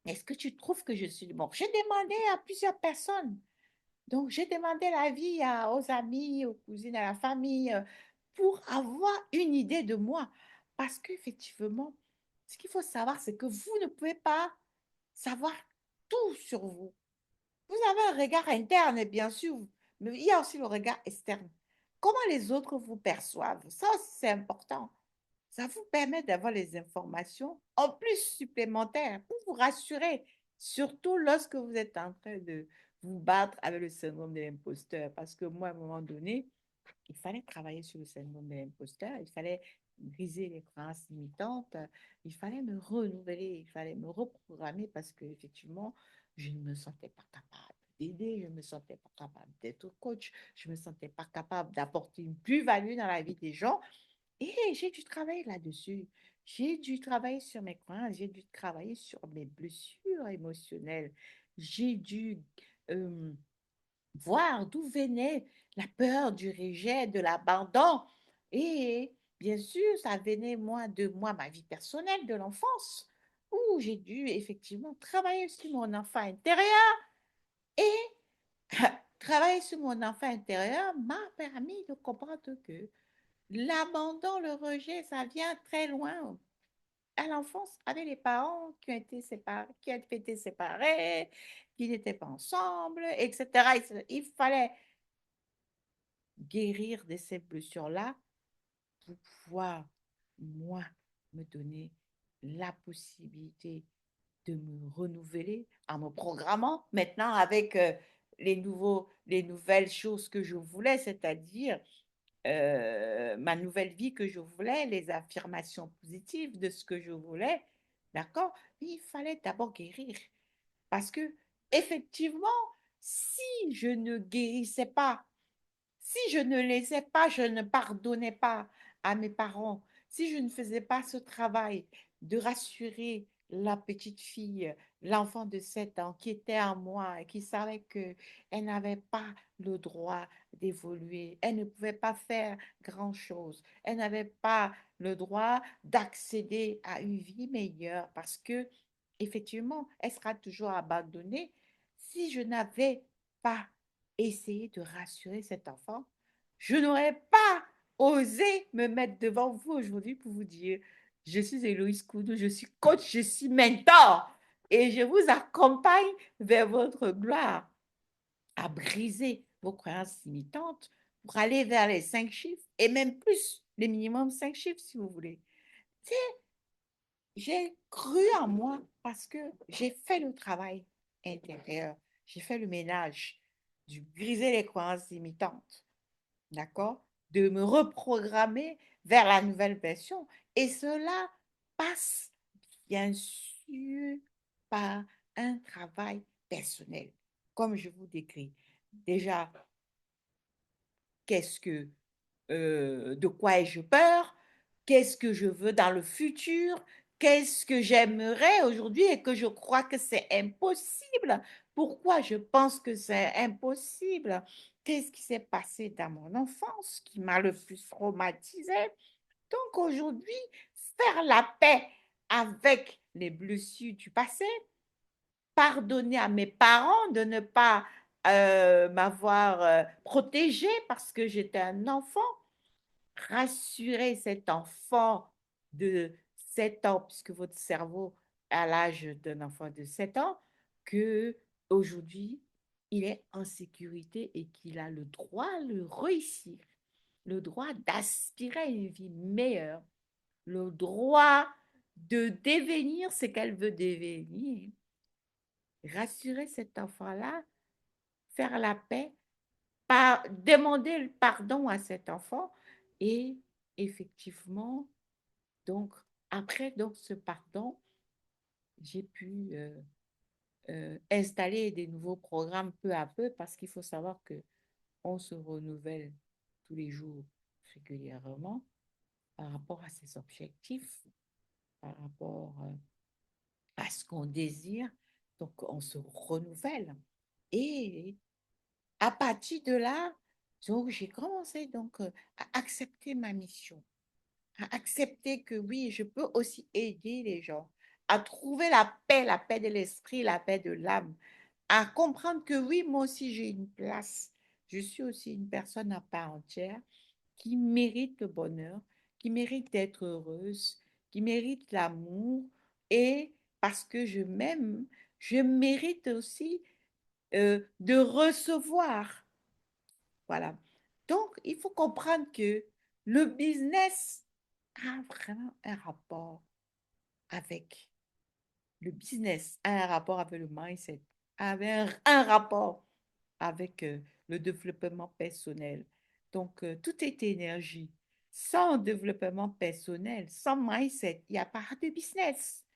A: est-ce que tu trouves que je suis bon? J'ai demandé à plusieurs personnes. Donc, j'ai demandé l'avis aux amis, aux cousines, à la famille, pour avoir une idée de moi. Parce qu'effectivement, ce qu'il faut savoir, c'est que vous ne pouvez pas savoir tout sur vous. Vous avez un regard interne, bien sûr, mais il y a aussi le regard externe. Comment les autres vous perçoivent? Ça aussi, c'est important. Ça vous permet d'avoir les informations en plus supplémentaires pour vous rassurer, surtout lorsque vous êtes en train de vous battre avec le syndrome de l'imposteur. Parce que moi, à un moment donné, il fallait travailler sur le syndrome de l'imposteur, il fallait briser les croyances limitantes, il fallait me renouveler, il fallait me reprogrammer parce qu'effectivement, je ne me sentais pas capable d'aider, je ne me sentais pas capable d'être coach, je ne me sentais pas capable d'apporter une plus-value dans la vie des gens. Et j'ai dû travailler là-dessus. J'ai dû travailler sur mes croyances, j'ai dû travailler sur mes blessures émotionnelles. J'ai dû euh, voir d'où venait la peur du rejet, de l'abandon. Et bien sûr, ça venait de moi, ma vie personnelle de l'enfance, où j'ai dû effectivement travailler sur mon enfant intérieur. Et travailler sur mon enfant intérieur m'a permis de comprendre que l'abandon, le rejet, ça vient très loin. À l'enfance, avec les parents qui ont été séparés, qui ont été séparés, qui n'étaient pas ensemble, etc. Il fallait guérir de ces blessures-là pour pouvoir, moi, me donner la possibilité de me renouveler en me programmant maintenant avec les nouvelles choses que je voulais, c'est-à-dire ma nouvelle vie que je voulais, les affirmations positives de ce que je voulais, d'accord? Mais il fallait d'abord guérir. Parce que, effectivement, si je ne guérissais pas, si je ne laissais pas, je ne pardonnais pas à mes parents, si je ne faisais pas ce travail de rassurer la petite fille, l'enfant de 7 ans qui était en moi et qui savait qu'elle n'avait pas le droit d'évoluer, elle ne pouvait pas faire grand-chose, elle n'avait pas le droit d'accéder à une vie meilleure parce que, effectivement, elle sera toujours abandonnée si je n'avais pas essayé de rassurer cet enfant. Je n'aurais pas osé me mettre devant vous aujourd'hui pour vous dire, je suis Héloïse Koudou, je suis coach, je suis mentor et je vous accompagne vers votre gloire à briser vos croyances limitantes pour aller vers les 5 chiffres et même plus. les minimums 5 chiffres, si vous voulez. Tu sais, j'ai cru en moi parce que j'ai fait le travail intérieur. J'ai fait le ménage, du briser les croyances limitantes, d'accord? De me reprogrammer vers la nouvelle version. Et cela passe, bien sûr, par un travail personnel, comme je vous décris. Déjà, qu'est-ce que de quoi ai-je peur, qu'est-ce que je veux dans le futur, qu'est-ce que j'aimerais aujourd'hui et que je crois que c'est impossible, pourquoi je pense que c'est impossible, qu'est-ce qui s'est passé dans mon enfance qui m'a le plus traumatisé. Donc aujourd'hui, faire la paix avec les blessures du passé, pardonner à mes parents de ne pas m'avoir protégée parce que j'étais un enfant, rassurer cet enfant de 7 ans, puisque votre cerveau à l'âge d'un enfant de 7 ans, que aujourd'hui il est en sécurité et qu'il a le droit de réussir, le droit d'aspirer à une vie meilleure, le droit de devenir ce qu'elle veut devenir. Rassurer cet enfant-là, faire la paix, demander le pardon à cet enfant et effectivement, donc après donc ce pardon, j'ai pu installer des nouveaux programmes peu à peu parce qu'il faut savoir que on se renouvelle tous les jours régulièrement par rapport à ses objectifs, par rapport à ce qu'on désire. Donc on se renouvelle et à partir de là, donc j'ai commencé donc à accepter ma mission, à accepter que oui, je peux aussi aider les gens à trouver la paix de l'esprit, la paix de l'âme, à comprendre que oui, moi aussi j'ai une place. Je suis aussi une personne à part entière qui mérite le bonheur, qui mérite d'être heureuse, qui mérite l'amour et parce que je m'aime, je mérite aussi de recevoir. Voilà. Donc, il faut comprendre que le business a vraiment un rapport avec le business, a un rapport avec le mindset, avait un rapport avec le développement personnel. Donc, tout est énergie. Sans développement personnel, sans mindset, il n'y a pas de business.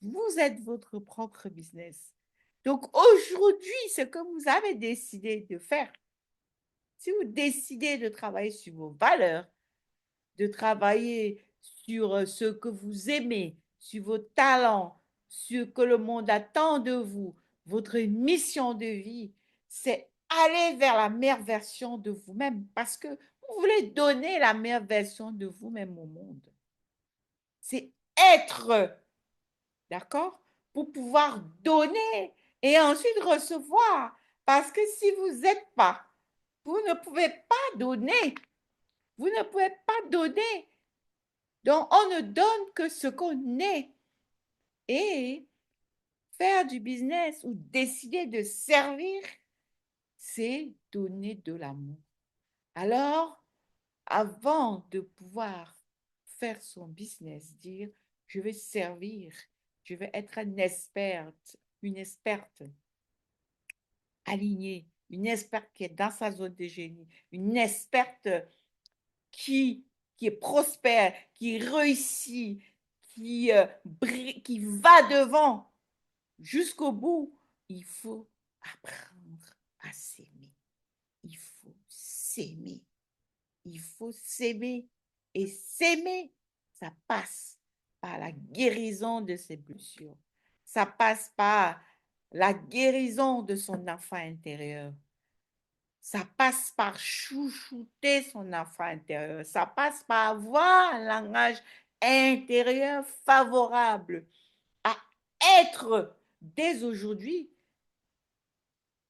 A: Vous êtes votre propre business. Donc, aujourd'hui, ce que vous avez décidé de faire, si vous décidez de travailler sur vos valeurs, de travailler sur ce que vous aimez, sur vos talents, sur ce que le monde attend de vous, votre mission de vie, c'est aller vers la meilleure version de vous-même parce que vous voulez donner la meilleure version de vous-même au monde. C'est être, d'accord? Pour pouvoir donner et ensuite recevoir. Parce que si vous n'êtes pas, vous ne pouvez pas donner. Vous ne pouvez pas donner. Donc, on ne donne que ce qu'on est. Et faire du business ou décider de servir, c'est donner de l'amour. Alors, avant de pouvoir faire son business, dire, je vais servir, je vais être une experte alignée, une experte qui est dans sa zone de génie, une experte qui, qui est prospère, qui réussit, qui va devant jusqu'au bout, il faut apprendre à s'aimer. Il faut s'aimer. Il faut s'aimer. Et s'aimer, ça passe par la guérison de ses blessures. Ça passe par la guérison de son enfant intérieur. Ça passe par chouchouter son enfant intérieur. Ça passe par avoir un langage intérieur favorable à être dès aujourd'hui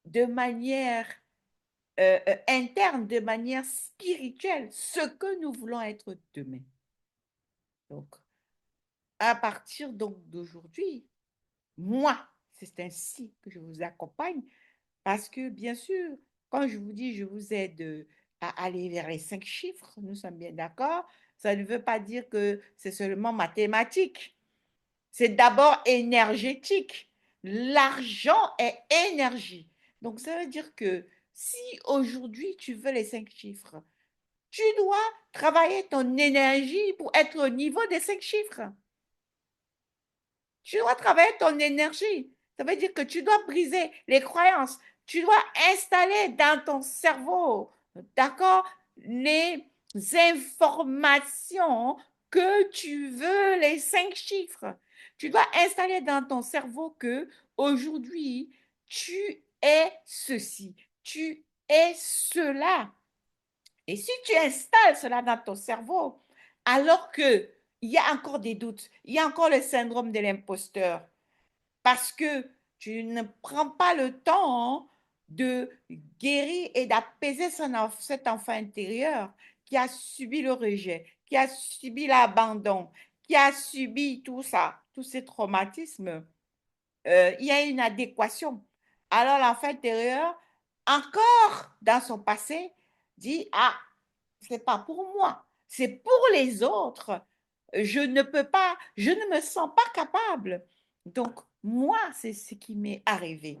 A: de manière interne, de manière spirituelle, ce que nous voulons être demain. Donc, à partir donc d'aujourd'hui, moi, c'est ainsi que je vous accompagne parce que, bien sûr, quand je vous dis je vous aide à aller vers les 5 chiffres, nous sommes bien d'accord, ça ne veut pas dire que c'est seulement mathématique. C'est d'abord énergétique. L'argent est énergie. Donc, ça veut dire que si aujourd'hui tu veux les 5 chiffres, tu dois travailler ton énergie pour être au niveau des 5 chiffres. Tu dois travailler ton énergie. Ça veut dire que tu dois briser les croyances. Tu dois installer dans ton cerveau, d'accord, les informations que tu veux, les 5 chiffres. Tu dois installer dans ton cerveau que aujourd'hui, tu es ceci, tu es cela. Et si tu installes cela dans ton cerveau, alors qu'il y a encore des doutes, il y a encore le syndrome de l'imposteur, parce que tu ne prends pas le temps de guérir et d'apaiser cet enfant intérieur qui a subi le rejet, qui a subi l'abandon, qui a subi tout ça, tous ces traumatismes, il y a une adéquation. Alors l'enfant intérieur, encore dans son passé, dit, ah, c'est pas pour moi, c'est pour les autres. Je ne peux pas, je ne me sens pas capable. Donc, moi, c'est ce qui m'est arrivé.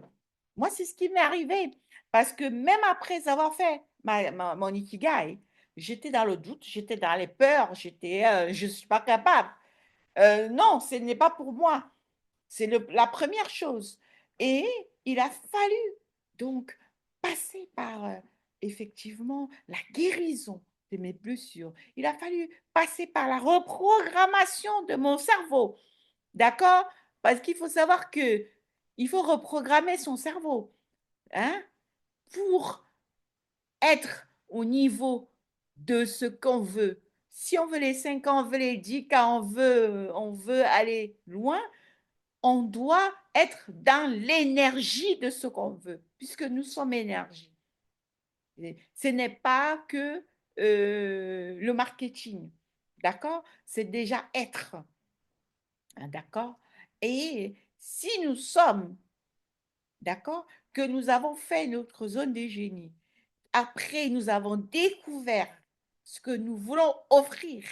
A: Moi, c'est ce qui m'est arrivé. Parce que même après avoir fait mon ikigai, j'étais dans le doute, j'étais dans les peurs, je ne suis pas capable. Non, ce n'est pas pour moi. C'est la première chose. Et il a fallu donc passer par effectivement la guérison de mes blessures. Il a fallu passer par la reprogrammation de mon cerveau. D'accord? Parce qu'il faut savoir que il faut reprogrammer son cerveau, hein, pour être au niveau de ce qu'on veut. Si on veut les 5 ans, on veut les 10 ans, on veut aller loin, on doit être dans l'énergie de ce qu'on veut, puisque nous sommes énergie. Ce n'est pas que le marketing, d'accord? C'est déjà être, hein, d'accord? Et si nous sommes, d'accord, que nous avons fait notre zone de génie, après nous avons découvert ce que nous voulons offrir,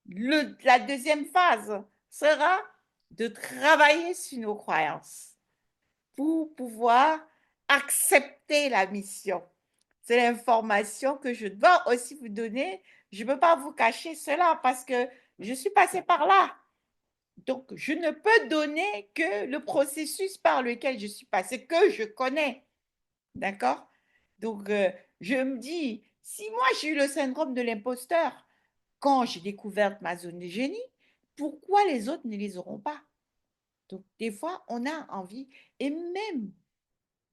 A: la deuxième phase sera de travailler sur nos croyances pour pouvoir accepter la mission. C'est l'information que je dois aussi vous donner. Je ne peux pas vous cacher cela parce que je suis passée par là. Donc, je ne peux donner que le processus par lequel je suis passée, que je connais. D'accord? Donc, je me dis, si moi j'ai eu le syndrome de l'imposteur quand j'ai découvert ma zone de génie, pourquoi les autres ne les auront pas? Donc, des fois, on a envie, et même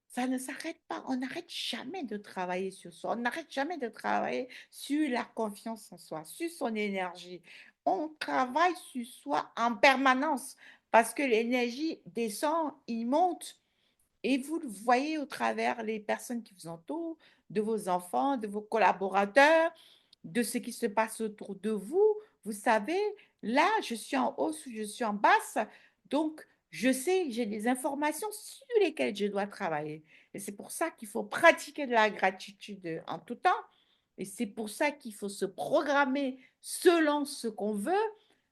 A: ça ne s'arrête pas. On n'arrête jamais de travailler sur soi. On n'arrête jamais de travailler sur la confiance en soi, sur son énergie. On travaille sur soi en permanence parce que l'énergie descend, il monte. Et vous le voyez au travers les personnes qui vous entourent, de vos enfants, de vos collaborateurs, de ce qui se passe autour de vous. Vous savez, là, je suis en hausse ou je suis en basse. Donc, je sais, j'ai des informations sur lesquelles je dois travailler. Et c'est pour ça qu'il faut pratiquer de la gratitude en tout temps. Et c'est pour ça qu'il faut se programmer selon ce qu'on veut.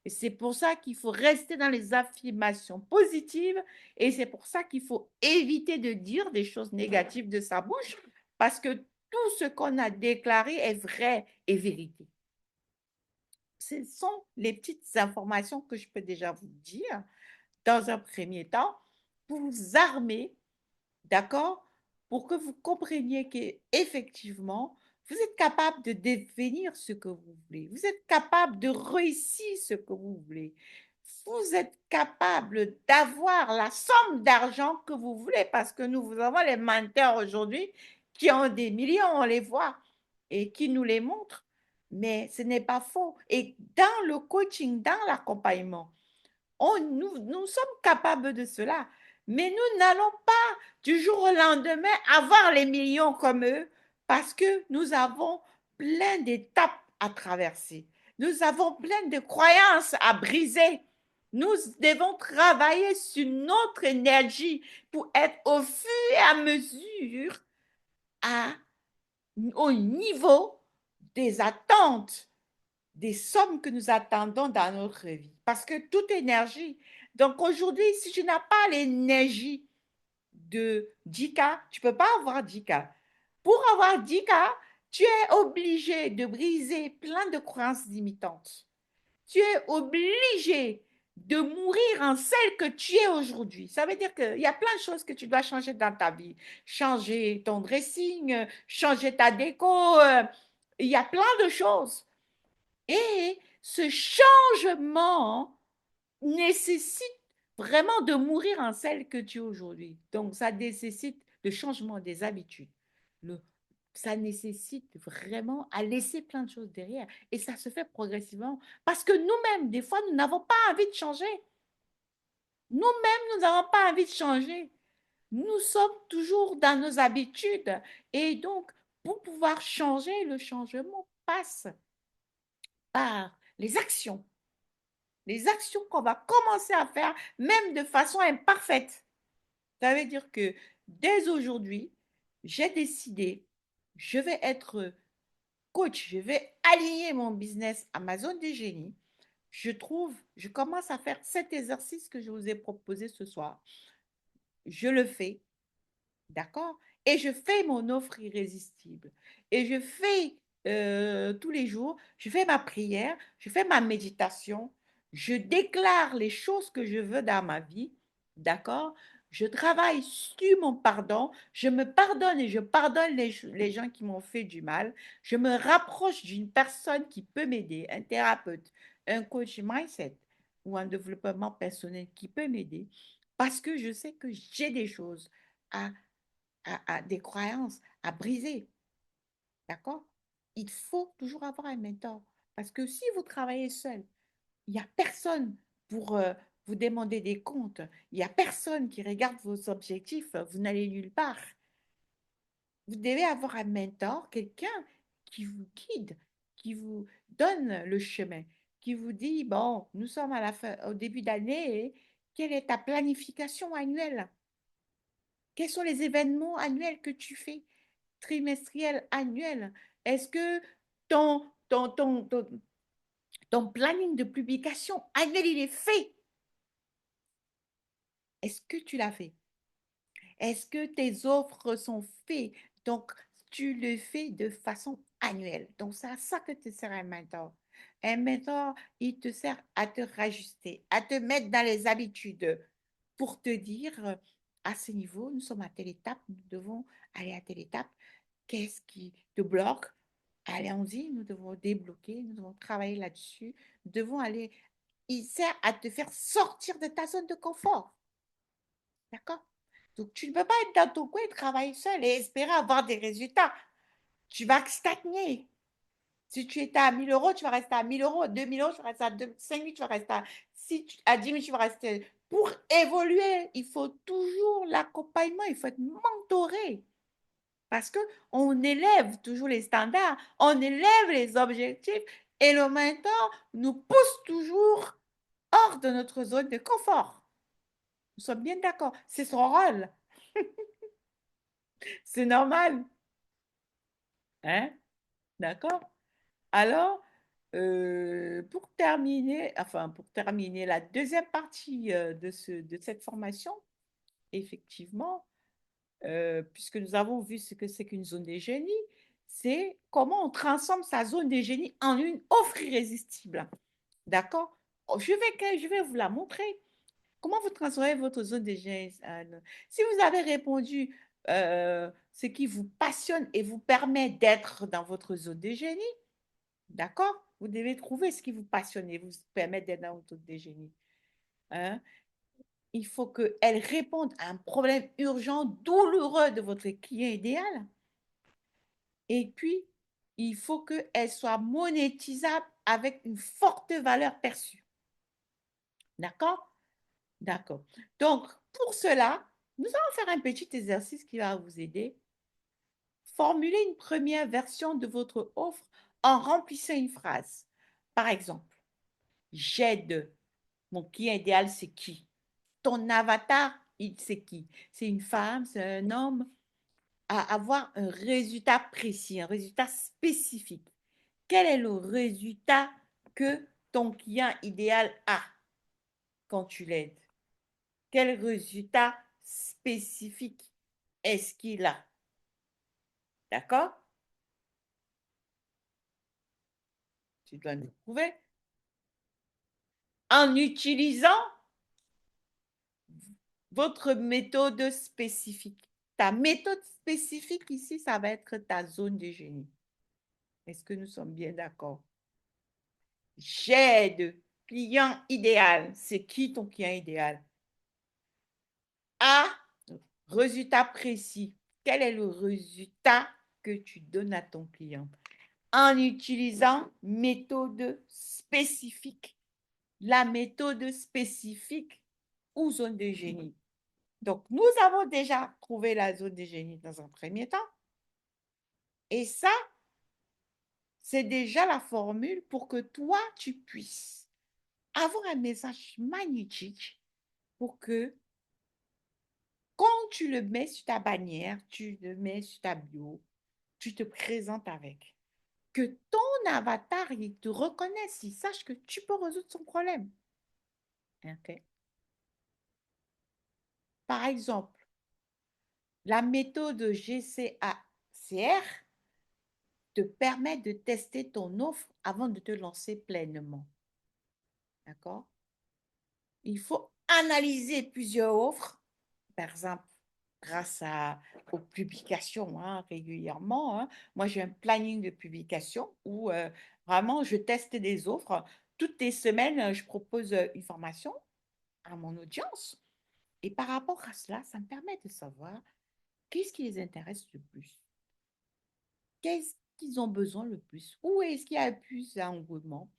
A: Et c'est pour ça qu'il faut rester dans les affirmations positives. Et c'est pour ça qu'il faut éviter de dire des choses négatives de sa bouche, parce que tout ce qu'on a déclaré est vrai et vérité. Ce sont les petites informations que je peux déjà vous dire dans un premier temps pour vous armer, d'accord, pour que vous compreniez qu'effectivement, vous êtes capable de devenir ce que vous voulez. Vous êtes capable de réussir ce que vous voulez. Vous êtes capable d'avoir la somme d'argent que vous voulez parce que nous avons les menteurs aujourd'hui qui ont des millions, on les voit, et qui nous les montrent. Mais ce n'est pas faux. Et dans le coaching, dans l'accompagnement, nous sommes capables de cela. Mais nous n'allons pas du jour au lendemain avoir les millions comme eux parce que nous avons plein d'étapes à traverser. Nous avons plein de croyances à briser. Nous devons travailler sur notre énergie pour être au fur et à mesure au niveau des attentes des sommes que nous attendons dans notre vie. Parce que toute énergie. Donc aujourd'hui, si tu n'as pas l'énergie de 10K, tu ne peux pas avoir 10K. Pour avoir 10K, tu es obligé de briser plein de croyances limitantes. Tu es obligé de mourir en celle que tu es aujourd'hui. Ça veut dire qu'il y a plein de choses que tu dois changer dans ta vie. Changer ton dressing, changer ta déco. Il y a plein de choses. Et ce changement nécessite vraiment de mourir en celle que tu es aujourd'hui. Donc, ça nécessite le changement des habitudes. Ça nécessite vraiment à laisser plein de choses derrière. Et ça se fait progressivement. Parce que nous-mêmes, des fois, nous n'avons pas envie de changer. Nous-mêmes, nous n'avons pas envie de changer. Nous sommes toujours dans nos habitudes. Et donc, pour pouvoir changer, le changement passe par les actions. Les actions qu'on va commencer à faire, même de façon imparfaite. Ça veut dire que dès aujourd'hui, j'ai décidé, je vais être coach, je vais aligner mon business à ma zone de génie. Je commence à faire cet exercice que je vous ai proposé ce soir. Je le fais, d'accord? Et je fais mon offre irrésistible. Et je fais tous les jours, je fais ma prière, je fais ma méditation, je déclare les choses que je veux dans ma vie, d'accord? Je travaille sur mon pardon, je me pardonne et je pardonne les gens qui m'ont fait du mal. Je me rapproche d'une personne qui peut m'aider, un thérapeute, un coach mindset ou un développement personnel qui peut m'aider parce que je sais que j'ai des choses à des croyances à briser. D'accord? Il faut toujours avoir un mentor. Parce que si vous travaillez seul, il n'y a personne pour vous demander des comptes. Il n'y a personne qui regarde vos objectifs. Vous n'allez nulle part. Vous devez avoir un mentor, quelqu'un qui vous guide, qui vous donne le chemin, qui vous dit, bon, nous sommes à la fin, au début d'année, quelle est ta planification annuelle? Quels sont les événements annuels que tu fais? Trimestriel, annuel? Est-ce que ton, ton, ton, ton, ton planning de publication annuel, il est fait? Est-ce que tu l'as fait? Est-ce que tes offres sont faites? Donc, tu le fais de façon annuelle. Donc, c'est à ça que te sert un mentor. Un mentor, il te sert à te rajuster, à te mettre dans les habitudes pour te dire, à ce niveau, nous sommes à telle étape, nous devons aller à telle étape. Qu'est-ce qui te bloque? Allons-y, nous devons débloquer, nous devons travailler là-dessus, nous devons aller. Il sert à te faire sortir de ta zone de confort. D'accord? Donc, tu ne peux pas être dans ton coin et travailler seul et espérer avoir des résultats. Tu vas stagner. Si tu étais à 1000 euros, tu vas rester à 1000 euros. 2000 euros, tu vas rester à 5000, tu vas rester à, à 10 000, tu vas rester. Pour évoluer, il faut toujours l'accompagnement, il faut être mentoré. Parce qu'on élève toujours les standards, on élève les objectifs et le mentor nous pousse toujours hors de notre zone de confort. Nous sommes bien d'accord, c'est son rôle, c'est normal. Hein? D'accord? Alors, pour terminer la deuxième partie de cette formation, effectivement, puisque nous avons vu ce que c'est qu'une zone de génie, c'est comment on transforme sa zone de génie en une offre irrésistible. D'accord? Oh, je vais vous la montrer. Comment vous transformez votre zone de génie? Si vous avez répondu ce qui vous passionne et vous permet d'être dans votre zone de génie, d'accord? Vous devez trouver ce qui vous passionne et vous permet d'être dans votre zone de génie. Hein? Il faut qu'elle réponde à un problème urgent, douloureux de votre client idéal. Et puis, il faut qu'elle soit monétisable avec une forte valeur perçue. D'accord? D'accord. Donc, pour cela, nous allons faire un petit exercice qui va vous aider. Formulez une première version de votre offre en remplissant une phrase. Par exemple, j'aide. Mon client idéal, c'est qui? Ton avatar, c'est qui? C'est une femme, c'est un homme? À avoir un résultat précis, un résultat spécifique. Quel est le résultat que ton client idéal a quand tu l'aides? Quel résultat spécifique est-ce qu'il a? D'accord? Tu dois nous prouver en utilisant votre méthode spécifique. Ta méthode spécifique ici, ça va être ta zone de génie. Est-ce que nous sommes bien d'accord? J'aide client idéal. C'est qui ton client idéal? A, résultat précis. Quel est le résultat que tu donnes à ton client? En utilisant méthode spécifique. La méthode spécifique ou zone de génie. Donc, nous avons déjà trouvé la zone de génie dans un premier temps. Et ça, c'est déjà la formule pour que toi, tu puisses avoir un message magnétique pour que quand tu le mets sur ta bannière, tu le mets sur ta bio, tu te présentes avec. Que ton avatar, il te reconnaisse, il sache que tu peux résoudre son problème. Okay. Par exemple, la méthode GCACR te permet de tester ton offre avant de te lancer pleinement. D'accord? Il faut analyser plusieurs offres, par exemple, grâce aux publications régulièrement. Moi, j'ai un planning de publication où vraiment je teste des offres. Toutes les semaines, je propose une formation à mon audience. Et par rapport à cela, ça me permet de savoir qu'est-ce qui les intéresse le plus, qu'est-ce qu'ils ont besoin le plus, où est-ce qu'il y a le plus d'engouement.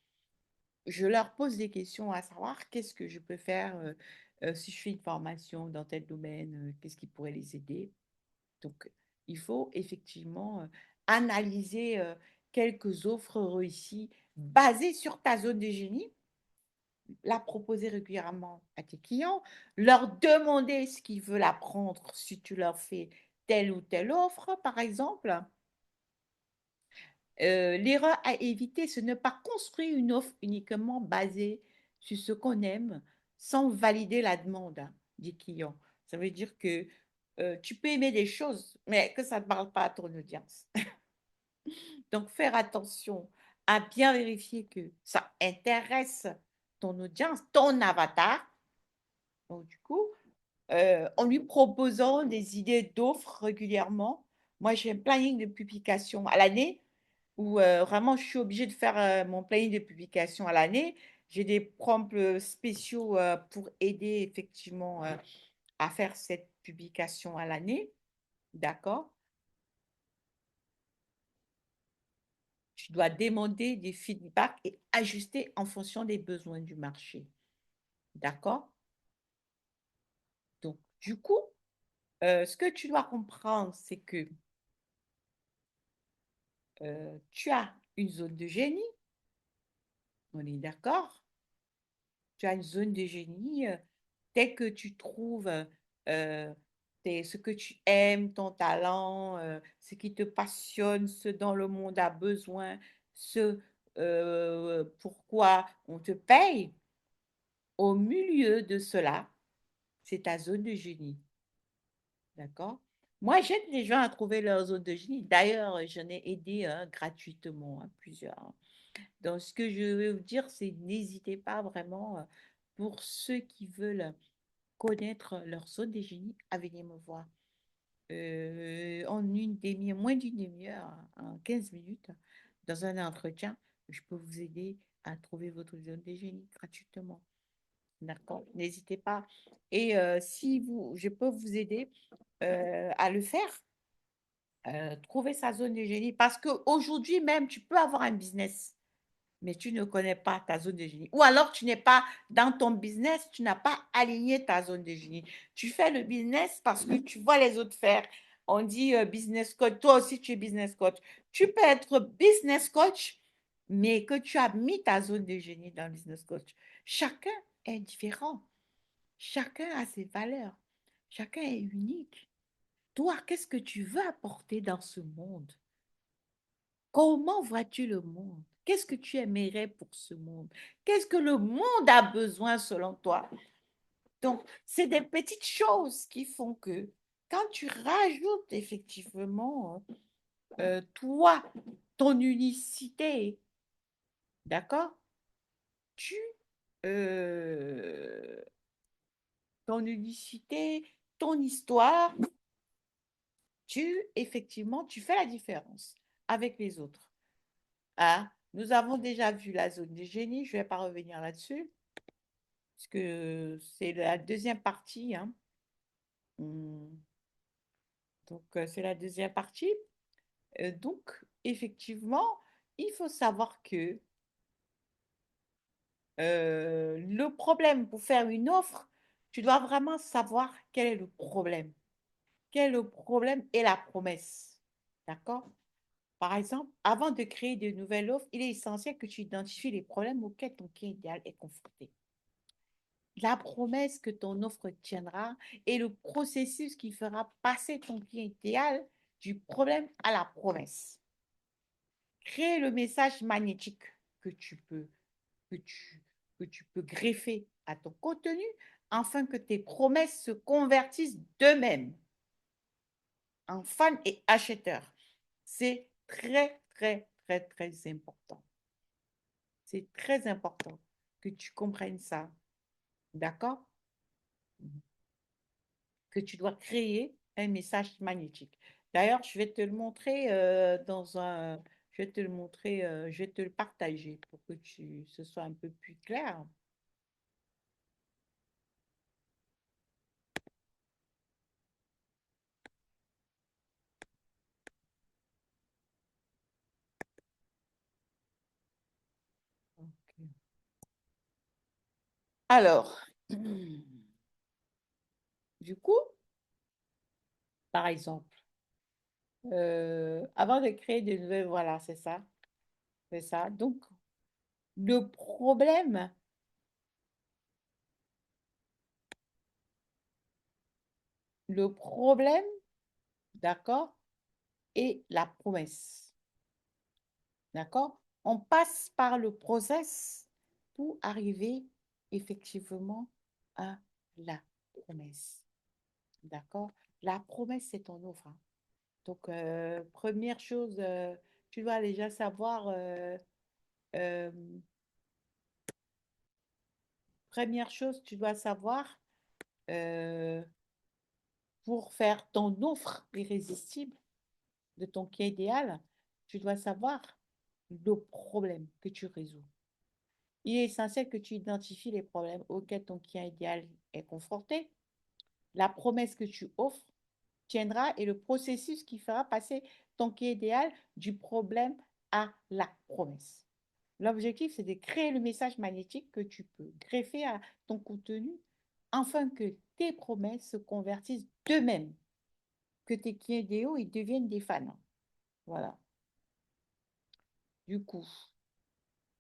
A: Je leur pose des questions à savoir qu'est-ce que je peux faire si je fais une formation dans tel domaine, qu'est-ce qui pourrait les aider. Donc, il faut effectivement analyser quelques offres réussies basées sur ta zone de génie, la proposer régulièrement à tes clients, leur demander ce qu'ils veulent apprendre si tu leur fais telle ou telle offre, par exemple. L'erreur à éviter, c'est ne pas construire une offre uniquement basée sur ce qu'on aime sans valider la demande des clients. Ça veut dire que tu peux aimer des choses, mais que ça ne parle pas à ton audience. Donc, faire attention à bien vérifier que ça intéresse ton audience, ton avatar. Donc, du coup, en lui proposant des idées d'offres régulièrement. Moi, j'ai un planning de publication à l'année où vraiment je suis obligée de faire mon planning de publication à l'année. J'ai des prompts spéciaux pour aider effectivement à faire cette publication à l'année. D'accord? Tu dois demander des feedbacks et ajuster en fonction des besoins du marché. D'accord? Donc, du coup, ce que tu dois comprendre, c'est que tu as une zone de génie, on est d'accord? Tu as une zone de génie. Dès que tu trouves ce que tu aimes, ton talent, ce qui te passionne, ce dont le monde a besoin, ce pourquoi on te paye, au milieu de cela, c'est ta zone de génie. D'accord? Moi, j'aide les gens à trouver leur zone de génie. D'ailleurs, j'en ai aidé gratuitement plusieurs. Donc, ce que je veux vous dire, c'est n'hésitez pas vraiment pour ceux qui veulent connaître leur zone de génie à venir me voir. En une demi-heure, moins d'une demi-heure, en 15 minutes, dans un entretien, je peux vous aider à trouver votre zone de génie gratuitement. D'accord? N'hésitez pas. Et si je peux vous aider à le faire, trouver sa zone de génie. Parce qu'aujourd'hui même, tu peux avoir un business, mais tu ne connais pas ta zone de génie. Ou alors, tu n'es pas dans ton business, tu n'as pas aligné ta zone de génie. Tu fais le business parce que tu vois les autres faire. On dit business coach, toi aussi tu es business coach. Tu peux être business coach, mais que tu as mis ta zone de génie dans le business coach. Chacun est différent. Chacun a ses valeurs. Chacun est unique. Toi, qu'est-ce que tu veux apporter dans ce monde? Comment vois-tu le monde? Qu'est-ce que tu aimerais pour ce monde? Qu'est-ce que le monde a besoin selon toi? Donc, c'est des petites choses qui font que quand tu rajoutes effectivement, toi, ton unicité, d'accord? Tu, euh, ton unicité, ton histoire, effectivement, tu fais la différence avec les autres. Hein? Nous avons déjà vu la zone des génies, je ne vais pas revenir là-dessus, parce que c'est la deuxième partie. Hein. Hum, Donc, c'est la deuxième partie. Donc, effectivement, il faut savoir que le problème pour faire une offre, tu dois vraiment savoir quel est le problème. Quel est le problème et la promesse. D'accord? Par exemple, avant de créer de nouvelles offres, il est essentiel que tu identifies les problèmes auxquels ton client idéal est confronté. La promesse que ton offre tiendra et le processus qui fera passer ton client idéal du problème à la promesse. Créer le message magnétique que tu peux, que tu, que tu peux greffer à ton contenu afin que tes promesses se convertissent d'eux-mêmes en fans et acheteurs. C'est très, très, très, très important. C'est très important que tu comprennes ça. D'accord? Que tu dois créer un message magnétique. D'ailleurs, je vais te le montrer je vais te le montrer, je vais te le partager pour que ce soit un peu plus clair. Ok. Alors, du coup, par exemple, avant de créer de nouvelles, voilà, c'est ça, c'est ça. Donc, le problème, le problème, d'accord, et la promesse. D'accord? On passe par le process pour arriver effectivement à la promesse. D'accord? La promesse, c'est ton offre. Hein. Donc, première chose, tu dois déjà savoir, euh, première chose, tu dois savoir, euh, pour faire ton offre irrésistible de ton client idéal, tu dois savoir le problème que tu résous. Il est essentiel que tu identifies les problèmes auxquels ton client idéal est confronté, la promesse que tu offres tiendra et le processus qui fera passer ton client idéal du problème à la promesse. L'objectif, c'est de créer le message magnétique que tu peux greffer à ton contenu afin que tes promesses se convertissent d'eux-mêmes, que tes clients idéaux ils deviennent des fans. Voilà. Du coup,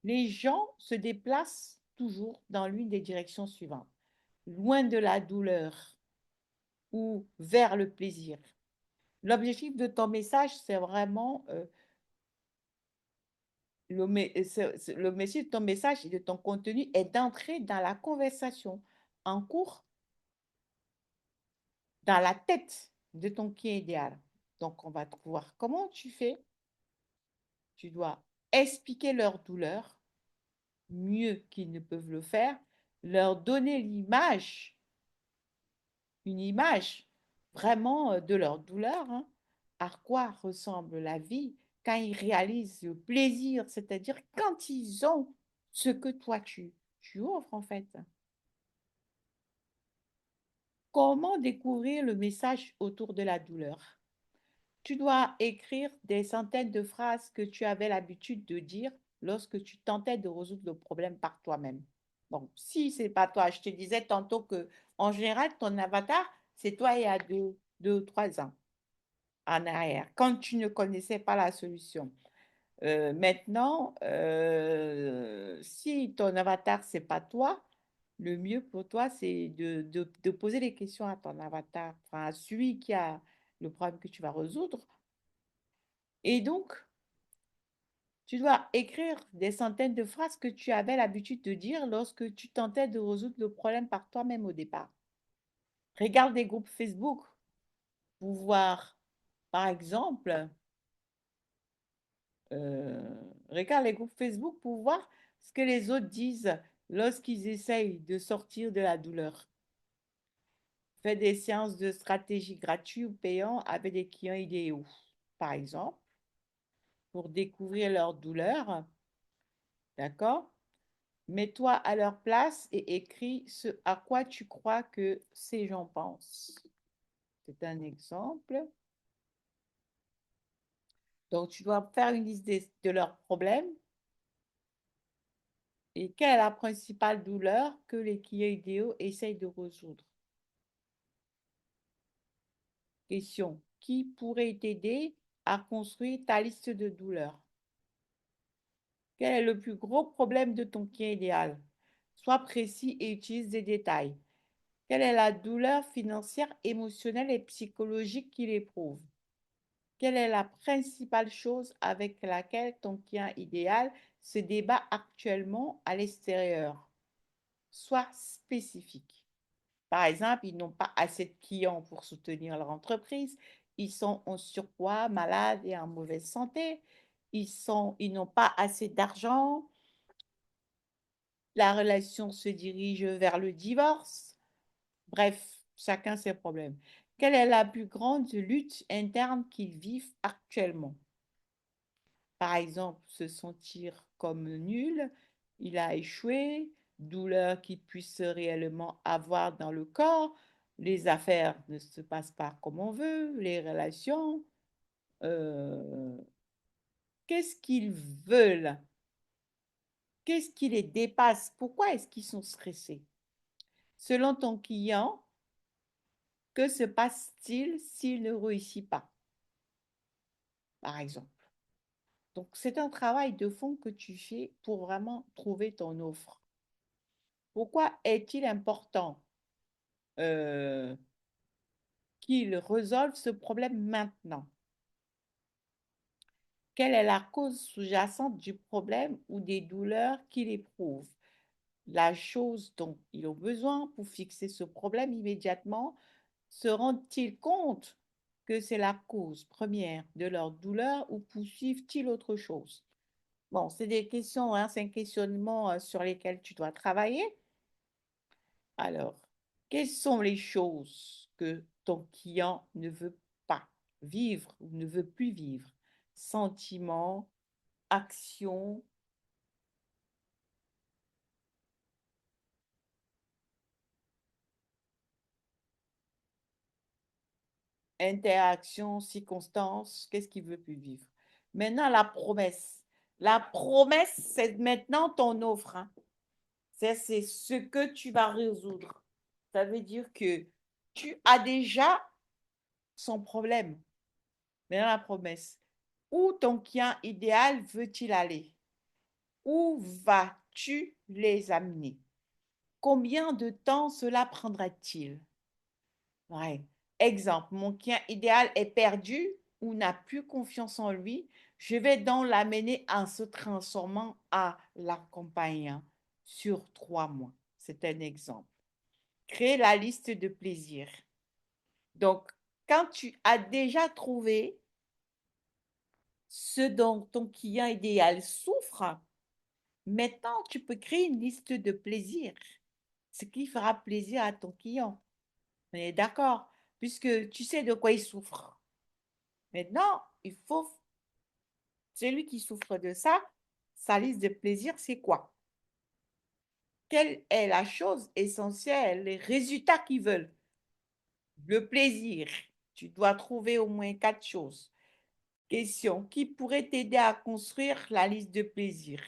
A: les gens se déplacent toujours dans l'une des directions suivantes. Loin de la douleur ou vers le plaisir. L'objectif de ton message, c'est vraiment le message de ton message et de ton contenu est d'entrer dans la conversation en cours, dans la tête de ton client idéal. Donc, on va voir comment tu fais. Tu dois expliquer leur douleur mieux qu'ils ne peuvent le faire, leur donner une image vraiment de leur douleur, hein, à quoi ressemble la vie quand ils réalisent le plaisir, c'est-à-dire quand ils ont ce que toi tu offres en fait. Comment découvrir le message autour de la douleur? Tu dois écrire des centaines de phrases que tu avais l'habitude de dire lorsque tu tentais de résoudre le problème par toi-même. Bon, si c'est pas toi, je te disais tantôt que en général, ton avatar, c'est toi il y a 2 ou 3 ans en arrière, quand tu ne connaissais pas la solution. Maintenant, si ton avatar, c'est pas toi, le mieux pour toi, c'est de poser des questions à ton avatar, enfin, à celui qui a le problème que tu vas résoudre. Et donc, Tu dois écrire des centaines de phrases que tu avais l'habitude de dire lorsque tu tentais de résoudre le problème par toi-même au départ. Regarde des groupes Facebook pour voir, par exemple, euh, regarde les groupes Facebook pour voir ce que les autres disent lorsqu'ils essayent de sortir de la douleur. Fais des séances de stratégie gratuites ou payantes avec des clients idéaux, par exemple, pour découvrir leur douleur. D'accord? Mets-toi à leur place et écris ce à quoi tu crois que ces gens pensent. C'est un exemple. Donc, tu dois faire une liste de leurs problèmes et quelle est la principale douleur que les clients idéaux essayent de résoudre. Question. Qui pourrait t'aider à construire ta liste de douleurs? Quel est le plus gros problème de ton client idéal? Sois précis et utilise des détails. Quelle est la douleur financière, émotionnelle et psychologique qu'il éprouve? Quelle est la principale chose avec laquelle ton client idéal se débat actuellement à l'extérieur? Sois spécifique. Par exemple, ils n'ont pas assez de clients pour soutenir leur entreprise. Ils sont en surpoids, malades et en mauvaise santé. Ils n'ont pas assez d'argent. La relation se dirige vers le divorce. Bref, chacun ses problèmes. Quelle est la plus grande lutte interne qu'ils vivent actuellement? Par exemple, se sentir comme nul, il a échoué, douleur qu'il puisse réellement avoir dans le corps, les affaires ne se passent pas comme on veut, les relations, euh, qu'est-ce qu'ils veulent? Qu'est-ce qui les dépasse? Pourquoi est-ce qu'ils sont stressés? Selon ton client, que se passe-t-il s'il ne réussit pas, par exemple? Donc, c'est un travail de fond que tu fais pour vraiment trouver ton offre. Pourquoi est-il important qu'il résolve ce problème maintenant? Quelle est la cause sous-jacente du problème ou des douleurs qu'il éprouve? La chose dont ils ont besoin pour fixer ce problème immédiatement, se rendent-ils compte que c'est la cause première de leur douleur ou poursuivent-ils autre chose? Bon, c'est des questions, hein, c'est un questionnement sur lesquels tu dois travailler. Alors, quelles sont les choses que ton client ne veut pas vivre ou ne veut plus vivre? Sentiments, actions, interactions, circonstances, qu'est-ce qu'il veut plus vivre? Maintenant, la promesse. La promesse, c'est maintenant ton offre, hein. C'est ce que tu vas résoudre. Ça veut dire que tu as déjà son problème. Maintenant, la promesse. Où ton client idéal veut-il aller? Où vas-tu les amener? Combien de temps cela prendra-t-il? Ouais. Exemple, mon client idéal est perdu ou n'a plus confiance en lui. Je vais donc l'amener en se transformant à l'accompagnant sur 3 mois. C'est un exemple. Créer la liste de plaisirs. Donc, quand tu as déjà trouvé ce dont ton client idéal souffre, maintenant tu peux créer une liste de plaisirs, ce qui fera plaisir à ton client. On est d'accord, puisque tu sais de quoi il souffre. Maintenant, il faut, celui qui souffre de ça, sa liste de plaisirs, c'est quoi? Quelle est la chose essentielle, les résultats qu'ils veulent? Le plaisir. Tu dois trouver au moins 4 choses. Question. Qui pourrait t'aider à construire la liste de plaisirs?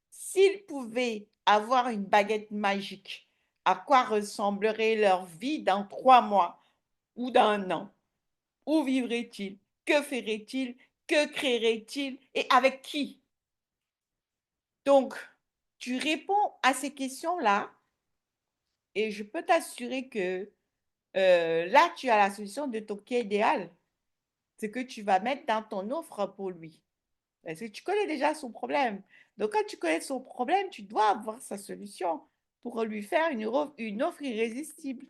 A: S'ils pouvaient avoir une baguette magique, à quoi ressemblerait leur vie dans 3 mois ou dans un an? Où vivraient-ils? Que feraient-ils? Que créeraient-ils? Et avec qui? Donc, tu réponds à ces questions-là et je peux t'assurer que là, tu as la solution de ton cas idéal, ce que tu vas mettre dans ton offre pour lui. Parce que tu connais déjà son problème. Donc, quand tu connais son problème, tu dois avoir sa solution pour lui faire une offre irrésistible.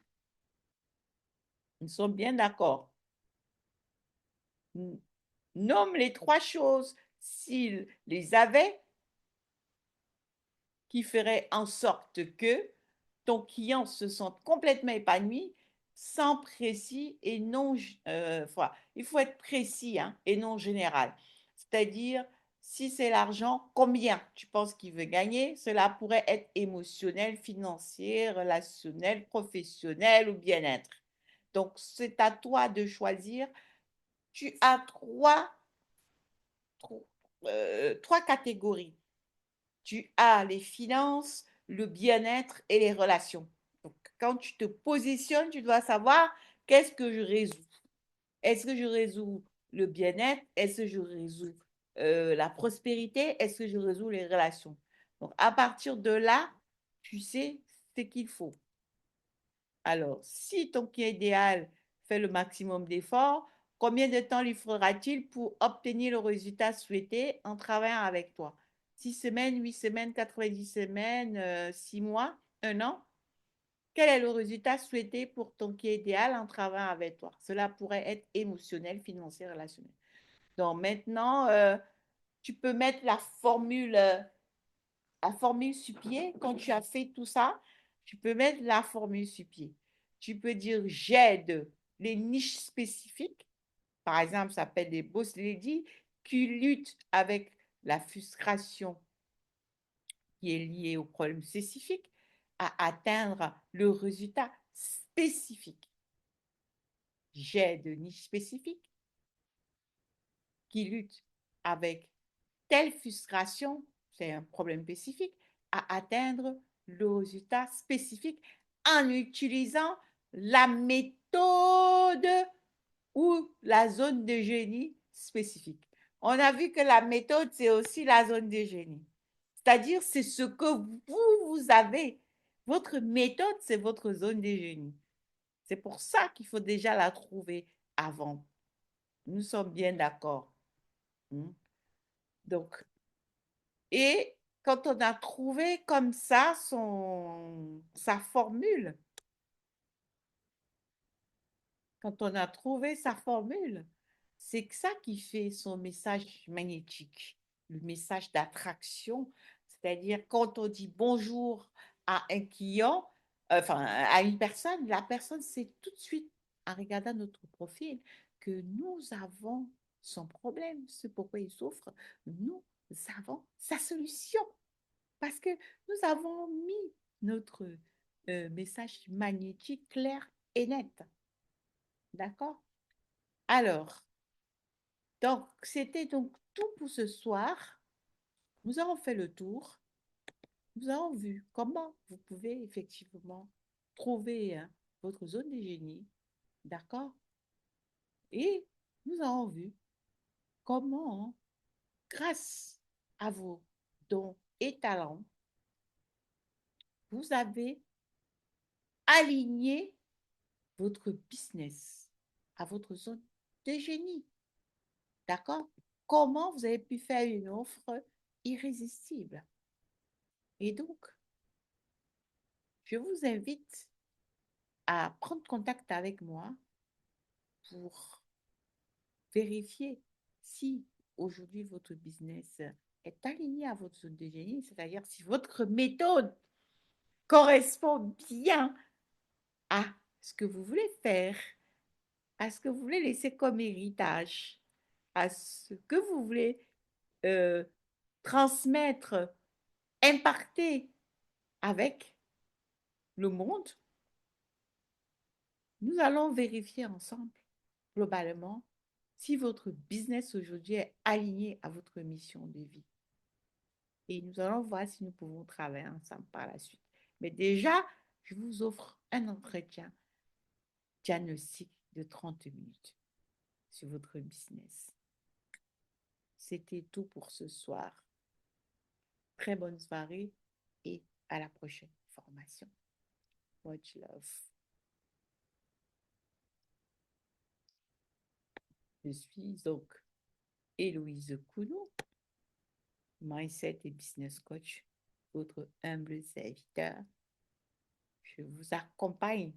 A: Nous sommes bien d'accord. Nomme les trois choses, s'il les avait, qui feraient en sorte que ton client se sente complètement épanoui, sans précis et non, il faut être précis, hein, et non général. C'est-à-dire, si c'est l'argent, combien tu penses qu'il veut gagner? Cela pourrait être émotionnel, financier, relationnel, professionnel ou bien-être. Donc, c'est à toi de choisir. Tu as trois catégories. Tu as les finances, le bien-être et les relations. Donc, quand tu te positionnes, tu dois savoir qu'est-ce que je résous. Est-ce que je résous le bien-être? Est-ce que je résous la prospérité? Est-ce que je résous les relations? Donc, à partir de là, tu sais ce qu'il faut. Alors, si ton client idéal fait le maximum d'efforts, combien de temps lui faudra-t-il pour obtenir le résultat souhaité en travaillant avec toi? 6 semaines, 8 semaines, 90 semaines, 6 mois, un an? Quel est le résultat souhaité pour ton client idéal en travaillant avec toi? Cela pourrait être émotionnel, financier, relationnel. Donc maintenant, tu peux mettre la formule sur pied. Quand tu as fait tout ça, tu peux mettre la formule sur pied. Tu peux dire j'aide les niches spécifiques. Par exemple, ça s'appelle des boss ladies qui luttent avec la frustration qui est liée au problème spécifique à atteindre le résultat spécifique. J'aide niches spécifiques qui luttent avec telle frustration, c'est un problème spécifique, à atteindre le résultat spécifique en utilisant la méthode ou la zone de génie spécifique. On a vu que la méthode, c'est aussi la zone de génie. C'est-à-dire, c'est ce que vous avez. Votre méthode, c'est votre zone de génie. C'est pour ça qu'il faut déjà la trouver avant. Nous sommes bien d'accord. Hmm? Donc, et quand on a trouvé comme ça sa formule, quand on a trouvé sa formule, c'est ça qui fait son message magnétique, le message d'attraction. C'est-à-dire quand on dit bonjour à un client, enfin à une personne, la personne sait tout de suite, en regardant notre profil, que nous avons son problème, ce pourquoi il souffre, nous avons sa solution. Parce que nous avons mis notre message magnétique clair et net. D'accord? Alors, donc, c'était donc tout pour ce soir. Nous avons fait le tour. Nous avons vu comment vous pouvez effectivement trouver votre zone de génie. D'accord? Et nous avons vu comment, grâce à vos dons et talents, vous avez aligné votre business à votre zone de génie. D'accord? Comment vous avez pu faire une offre irrésistible? Et donc, je vous invite à prendre contact avec moi pour vérifier si aujourd'hui votre business est aligné à votre zone de génie, c'est-à-dire si votre méthode correspond bien à ce que vous voulez faire, à ce que vous voulez laisser comme héritage, à ce que vous voulez euh, transmettre, impacter avec le monde. Nous allons vérifier ensemble, globalement, si votre business aujourd'hui est aligné à votre mission de vie. Et nous allons voir si nous pouvons travailler ensemble par la suite. Mais déjà, je vous offre un entretien diagnostic de 30 minutes sur votre business. C'était tout pour ce soir. Très bonne soirée et à la prochaine formation. Much love. Je suis donc Héloïse Counou. Mindset et Business Coach, votre humble serviteur. Je vous accompagne,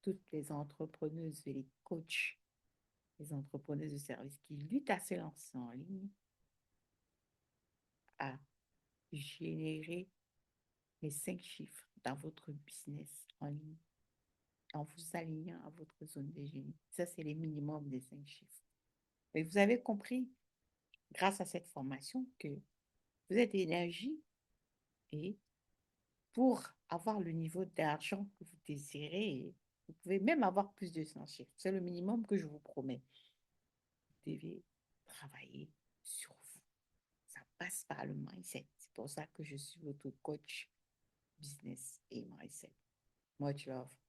A: toutes les entrepreneuses et les coachs, les entrepreneuses de services qui luttent à se lancer en ligne, à générer les 5 chiffres dans votre business en ligne en vous alignant à votre zone de génie. Ça, c'est les minimums des 5 chiffres. Et vous avez compris, grâce à cette formation, que vous êtes énergie et pour avoir le niveau d'argent que vous désirez, vous pouvez même avoir plus de 100 chiffres. C'est le minimum que je vous promets. Vous devez travailler sur vous. Ça passe par le mindset. C'est pour ça que je suis votre coach business et mindset. Much love.